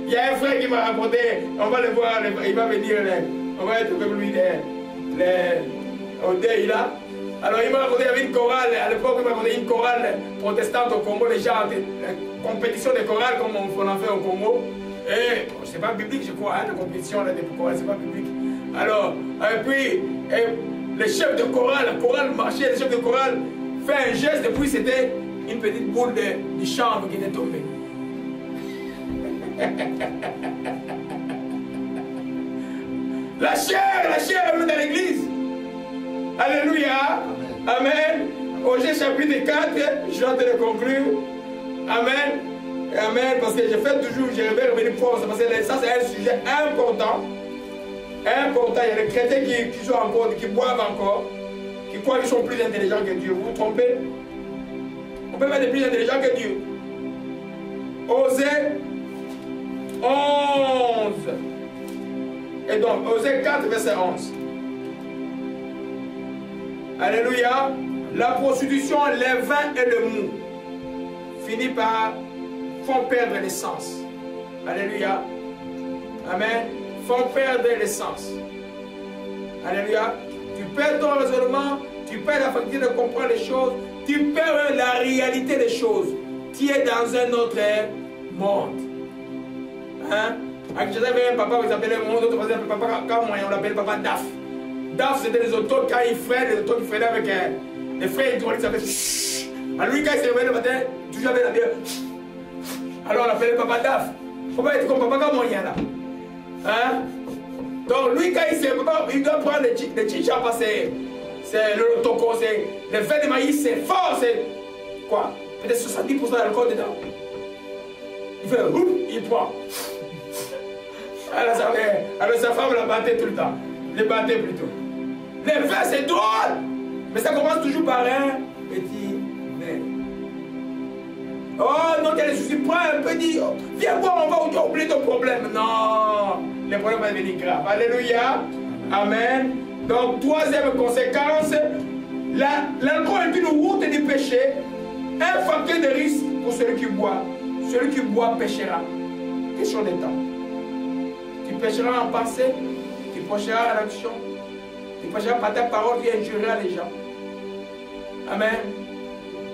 Il y a un frère qui m'a raconté, on va le voir, il va venir, on va être avec lui au deuil là. Alors il m'a raconté, il y avait une chorale, à l'époque il m'a raconté une chorale protestante au Congo, les gens, une compétition de chorales comme on en fait au Congo. Et c'est pas biblique je crois, hein, la compétition là, des chorales, c'est pas biblique. Alors, et puis, le chef de chorale, la chorale marchait, le chef de chorale fait un geste, et puis c'était une petite boule de chanvre qui était tombée. La chair est dans l'église. Alléluia. Amen. Au chapitre 4, je vais te conclure. Amen. Amen. Parce que je fais toujours, je vais revenir pour ça. Parce que ça, c'est un sujet important. Important. Il y a des chrétiens qui sont encore, qui boivent encore, qui croient qu'ils sont plus intelligents que Dieu. Vous vous trompez. On peut pas être plus intelligent que Dieu. Osée 11. Et donc, Osée 4, verset 11. Alléluia. La prostitution, les vins et le mou finit par font perdre l'essence. Alléluia. Amen. Font perdre l'essence. Alléluia. Tu perds ton raisonnement, tu perds la faculté de comprendre les choses, tu perds la réalité des choses. Tu es dans un autre monde. Hein? J'avais un papa qui s'appelait mon autre papa, quand on l'appelle papa Daf. Daf, c'était les autos quand il freine, les autos qui freinaient avec les freins hydrauliques, ça fait chut. Alors lui, quand il s'est réveillé le matin, toujours avec la bière. Alors on l'appelait papa Daf. Papa était comme papa comme moyen là. Hein? Donc lui, quand il s'est réveillé, il doit prendre les chichas parce que c'est le toco, c'est le vin de maïs, c'est fort, c'est quoi? Peut-être 70% d'alcool dedans. Il fait ouf, il prend. Alors sa femme la battait tout le temps. Les battait plutôt. Les vins, c'est drôle. Mais ça commence toujours par un petit vin. Oh non, tu as des soucis, prends un peu, dis, oh, viens boire, on va où tu as oublié ton problème. Non, les problèmes vont devenir graves. Alléluia. Amen. Donc, troisième conséquence, l'alcool est une route du péché, un facteur de risque pour celui qui boit. Celui qui boit péchera. Question de temps. Tu pécheras en pensée, tu pécheras en action, tu pécheras par ta parole qui injuriera les gens. Amen.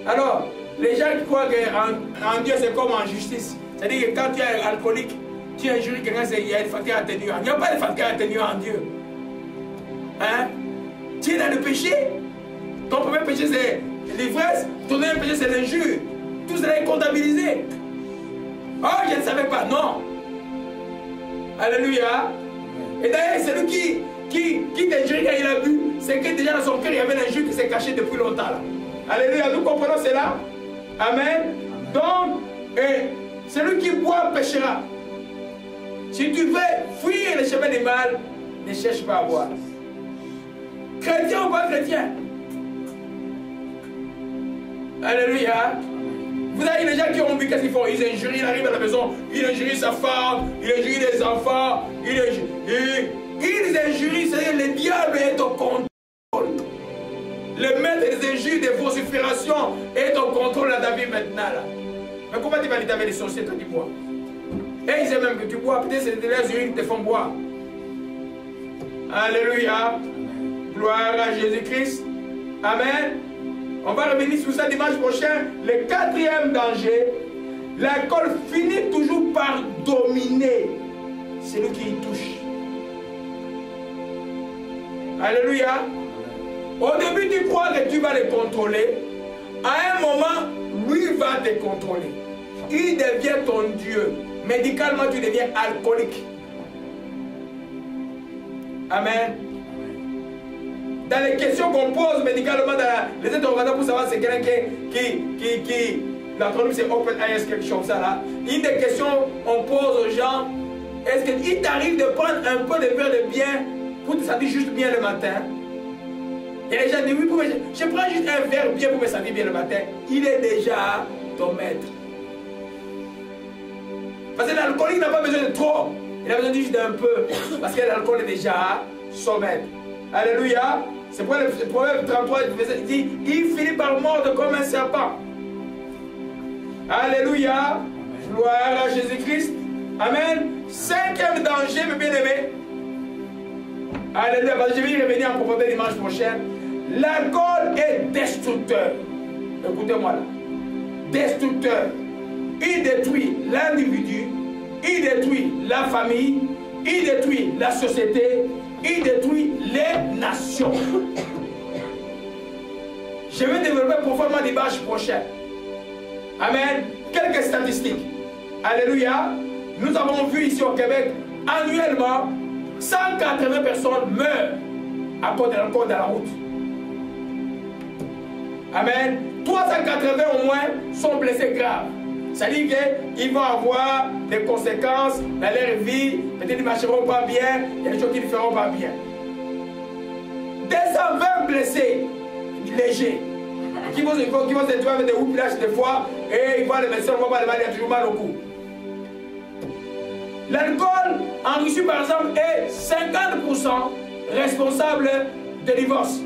Alors, les gens qui croient qu'en Dieu c'est comme en justice. C'est-à-dire que quand tu es alcoolique, tu injures quelqu'un, il y a une facture atténuante. Il n'y a pas de facture atténuante en Dieu. Hein? Tu es dans le péché. Ton premier péché c'est l'ivresse, ton deuxième péché c'est l'injure. Tout cela est comptabilisé. Oh, je ne savais pas, non. Alléluia. Et d'ailleurs, celui qui t'injure quand il a bu, c'est que déjà dans son cœur, il y avait l'injure qui s'est cachée depuis longtemps. Là. Alléluia, nous comprenons cela. Amen. Donc, celui qui boit péchera. Si tu veux fuir les chemins du mal, ne cherche pas à boire. Chrétien ou pas chrétien. Alléluia. Vous avez des gens qui ont bu, qu'est-ce qu'ils font? Ils injurient, ils arrivent à la maison, ils injurient sa femme, ils injurient les enfants, ils injurient, c'est-à-dire le diable est au contrôle. Le maître des injures, des vociférations est au contrôle de ta vie maintenant. Là. Mais comment tu vas lutter avec les sorciers quand tu bois? Et ils aiment même que tu bois. Peut-être c'est de leurs urines qui te font boire. Alléluia. Gloire à Jésus-Christ. Amen. On va revenir sur ça dimanche prochain. Le quatrième danger, l'alcool finit toujours par dominer celui qui y touche. Alléluia. Au début, tu crois que tu vas le contrôler. À un moment, lui va te contrôler. Il devient ton Dieu. Médicalement, tu deviens alcoolique. Amen. Dans les questions qu'on pose médicalement dans les interrogatoires pour savoir si c'est quelqu'un qui l'entreprise c'est open IS, quelque chose comme ça là. Une des questions on pose aux gens, est-ce qu'il t'arrive de prendre un peu de verre de bien pour te sentir juste bien le matin? Et les gens disent oui, je prends juste un verre bien pour me sentir bien le matin. Il est déjà ton maître. Parce que l'alcoolique n'a pas besoin de trop. Il a besoin juste d'un peu. Parce que l'alcool est déjà son maître. Alléluia. C'est pour le proverbe 33, il dit, il finit par mordre comme un serpent. Alléluia. Gloire à Jésus-Christ. Amen. Cinquième danger, mes bien-aimés. Alléluia. Je vais y revenir en profondeur dimanche prochain. L'alcool est destructeur. Écoutez-moi là. Destructeur. Il détruit l'individu. Il détruit la famille. Il détruit la société. Il détruit les nations. Je vais développer profondément dimanche prochain. Amen. Quelques statistiques. Alléluia. Nous avons vu ici au Québec, annuellement, 180 personnes meurent à cause de l'alcool dans la route. Amen. 380 au moins sont blessés graves. C'est-à-dire qu'ils vont avoir des conséquences dans leur vie. Peut-être qu'ils ne marcheront pas bien. Il y a des choses qu'ils ne feront pas bien. 220 blessés légers qui vont se trouver avec des whiplash des fois. Et ils voient les médecins, on ne voit pas le mal, il y a toujours mal au cou. L'alcool en Russie, par exemple, est 50% responsable de divorce.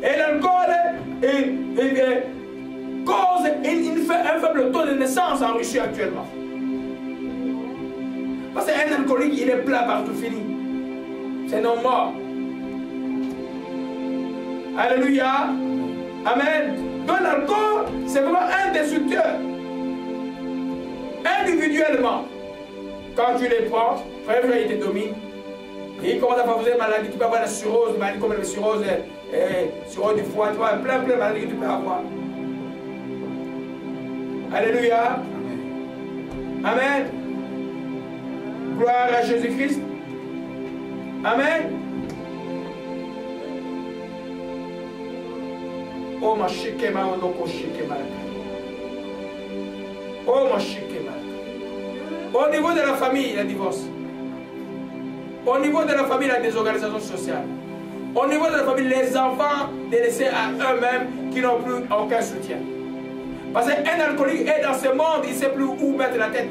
Et l'alcool cause un faible taux de naissance en Russie actuellement. Parce qu'un alcoolique, il est plat partout, fini. C'est non mort. Alléluia. Amen. Donc l'alcool, c'est vraiment un destructeur. Individuellement, quand tu les prends, frère, il te domine. Et il commence à favoriser des maladies. Tu peux avoir la cirrhose, des maladies comme la cirrhose du foie, tu vois, plein de maladies que tu peux avoir. Alléluia. Amen. Gloire à Jésus-Christ. Amen. Oh ma shikema onoko shikema. Oh ma shikema. Au niveau de la famille, il y a divorce. Au niveau de la famille, il y a des organisations sociales. Au niveau de la famille, les enfants délaissés à eux-mêmes qui n'ont plus aucun soutien. Parce qu'un alcoolique est dans ce monde, il ne sait plus où mettre la tête.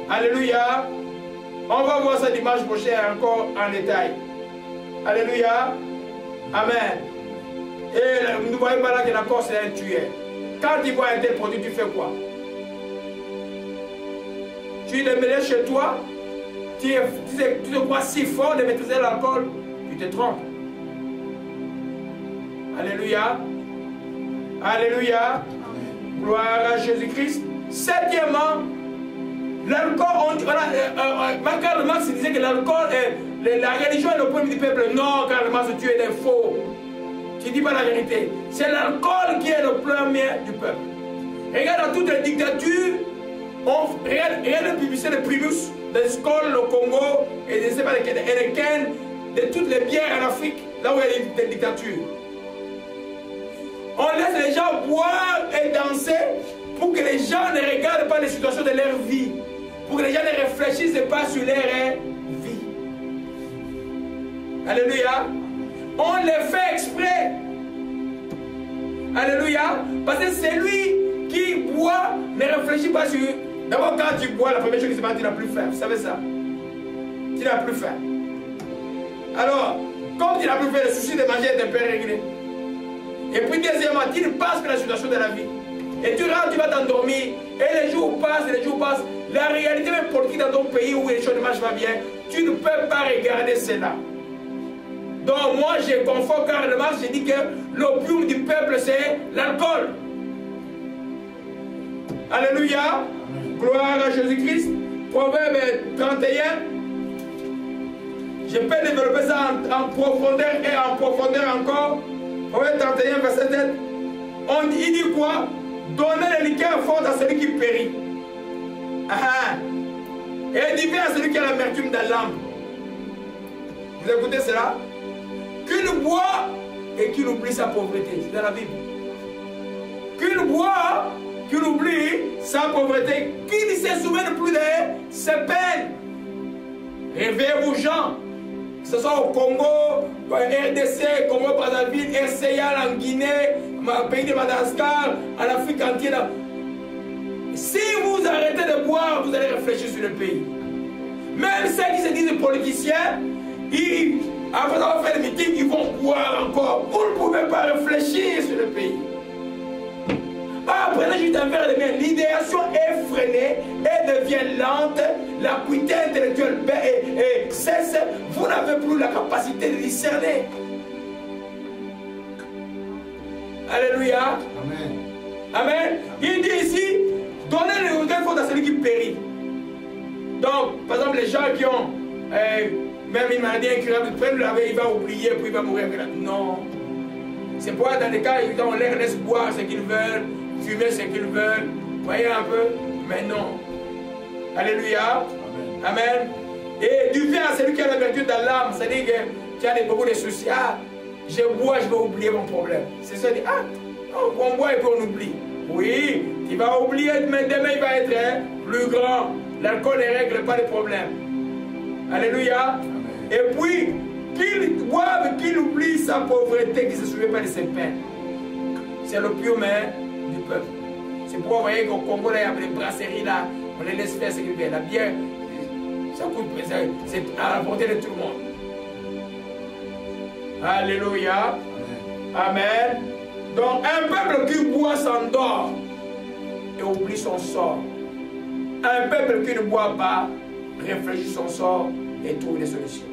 Alléluia. On va voir ça dimanche prochain encore en détail. Alléluia. Amen. Et nous voyons pas là que la Corse est un tueur. Quand tu vois un tel produit, tu fais quoi? Tu le mets chez toi, tu te crois si fort de maîtriser l'alcool, tu te trompes. Alléluia. Alléluia. Gloire à Jésus-Christ. Septièmement, l'alcool, Karl Marx disait que l'alcool, la religion est le problème du peuple. Non, Karl Marx, tu es des faux. Tu ne dis pas la vérité. C'est l'alcool qui est le premier du peuple. Regarde dans toutes les dictatures, regarde la publicité de Primus, de Skol, le Congo, et de Heineken, de toutes les bières en Afrique, là où il y a des dictatures. On laisse les gens boire et danser pour que les gens ne regardent pas les situations de leur vie. Pour que les gens ne réfléchissent pas sur leur vie. Alléluia. On le fait exprès. Alléluia. Parce que c'est lui qui boit, ne réfléchit pas sur... D'abord, quand tu bois, la première chose qui se passe, tu n'as plus faim. Vous savez ça? Tu n'as plus faim. Alors, comme tu n'as plus faim, le souci de manger est un peu réglé. Et puis deuxièmement, tu ne passes que la situation de la vie. Et tu rentres, tu vas t'endormir. Et les jours passent, La réalité même politique dans ton pays où les choses ne marchent pas bien, tu ne peux pas regarder cela. Donc moi, je confonds Karl Marx, je dis que l'opium du peuple, c'est l'alcool. Alléluia. Gloire à Jésus-Christ. Proverbe 31. Je peux développer ça en profondeur et en profondeur encore. Proverbe 31, verset 7. Il dit quoi? Donnez les liqueurs fortes à celui qui périt. Et du vin à celui qui a l'amertume dans l'âme. Vous écoutez cela? Qu'il boit et qu'il oublie sa pauvreté. C'est dans la Bible. Qu'il boit, qu'il oublie sa pauvreté, qu'il ne se souvienne plus de ses peines. Réveillez-vous, gens. Que ce soit au Congo, RDC, Congo Brazzaville, RCA, en Guinée, au pays de Madagascar, en Afrique entière. Si vous arrêtez de boire, vous allez réfléchir sur le pays. Même ceux qui se disent politiciens, après avoir fait le meeting, ils vont boire encore. Vous ne pouvez pas réfléchir sur le pays. Prenez juste un verre de vin. L'idéation est freinée et devient lente. L'acuité intellectuelle et cesse. Vous n'avez plus la capacité de discerner. Alléluia. Amen. Amen. Il dit ici, donnez les odeurs fortes à celui qui périt. Donc, par exemple, les gens qui ont même une maladie incurable, ils prennent la veille, il va oublier, puis il va mourir. Non. C'est pourquoi dans les cas, on les laisse boire ce qu'ils veulent, fumer ce qu'ils veulent. Voyez un peu? Mais non. Alléluia. Amen. Amen. Et du vin à celui qui a la vertu dans l'âme, c'est-à-dire que tu as beaucoup de soucis. Ah, je bois, je vais oublier mon problème. C'est ça, dit, ah, on boit et puis on oublie. Oui, tu vas oublier, mais demain il va être plus grand. L'alcool ne règle pas les problèmes. Alléluia. Amen. Et puis, qu'il boive, qu'il oublie sa pauvreté, qu'il ne se souvient pas de ses peines. C'est l'opium du peuple. C'est pourquoi vous voyez qu'au Congo, là, il y a des brasseries là, on les laisse faire ce qu'ils veulent. La bière, ça coûte, c'est à la portée de tout le monde. Alléluia. Amen. Donc, un peuple qui boit s'endort et oublie son sort. Un peuple qui ne boit pas réfléchit son sort et trouve des solutions.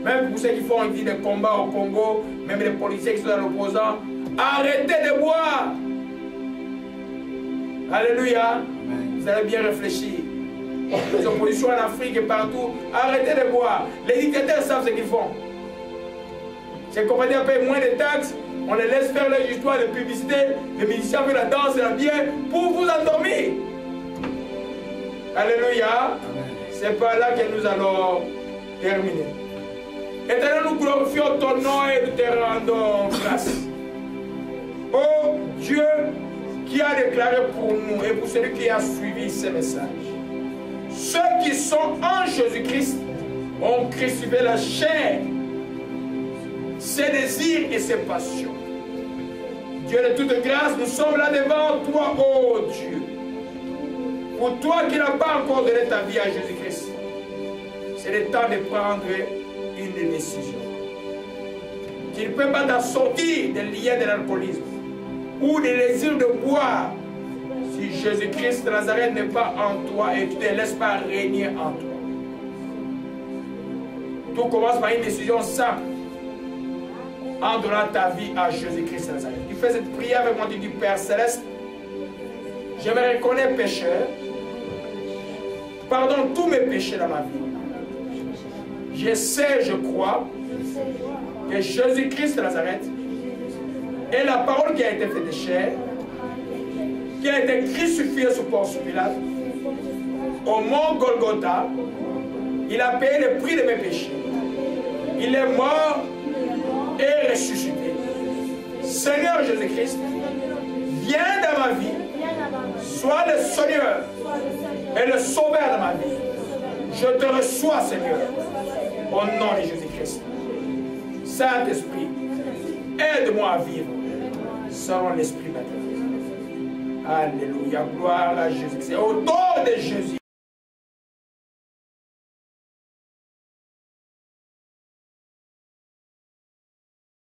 Même pour ceux qui font des combats au Congo, même les policiers qui sont dans l'opposant, arrêtez de boire. Alléluia. Amen. Vous allez bien réfléchir. Les oppositions en Afrique et partout, arrêtez de boire. Les dictateurs savent ce qu'ils font. Ces compagnies payent moins de taxes, on les laisse faire leur histoire de publicité, les musiciens font la danse et la bière pour vous endormir. Alléluia. C'est par là que nous allons terminer. Éternel, nous glorifions ton nom et nous te rendons grâce. Oh Dieu qui a déclaré pour nous et pour celui qui a suivi ce message. Ceux qui sont en Jésus-Christ ont crucifié la chair, ses désirs et ses passions. Dieu de toute grâce, nous sommes là devant toi, oh Dieu. Pour toi qui n'as pas encore donné ta vie à Jésus-Christ, c'est le temps de prendre une décision. Tu ne peux pas t'en sortir des liens de l'alcoolisme ou des désirs de boire si Jésus-Christ de Nazareth n'est pas en toi et tu ne te laisses pas régner en toi. Tout commence par une décision simple en donnant ta vie à Jésus-Christ de Nazareth. Tu fais cette prière avec moi, tu dis Père Céleste, je me reconnais pécheur, pardonne tous mes péchés dans ma vie. Je sais, je crois que Jésus-Christ de Nazareth est la parole qui a été faite de chair, qui a été crucifié sous Ponce Pilate, au mont Golgotha. Il a payé le prix de mes péchés. Il est mort et ressuscité. Seigneur Jésus-Christ, viens dans ma vie, sois le Seigneur et le Sauveur de ma vie. Je te reçois, Seigneur, au nom de Jésus-Christ. Saint-Esprit, aide-moi à vivre selon l'Esprit matériel. Alléluia, gloire à Jésus-Christ. Au nom de Jésus.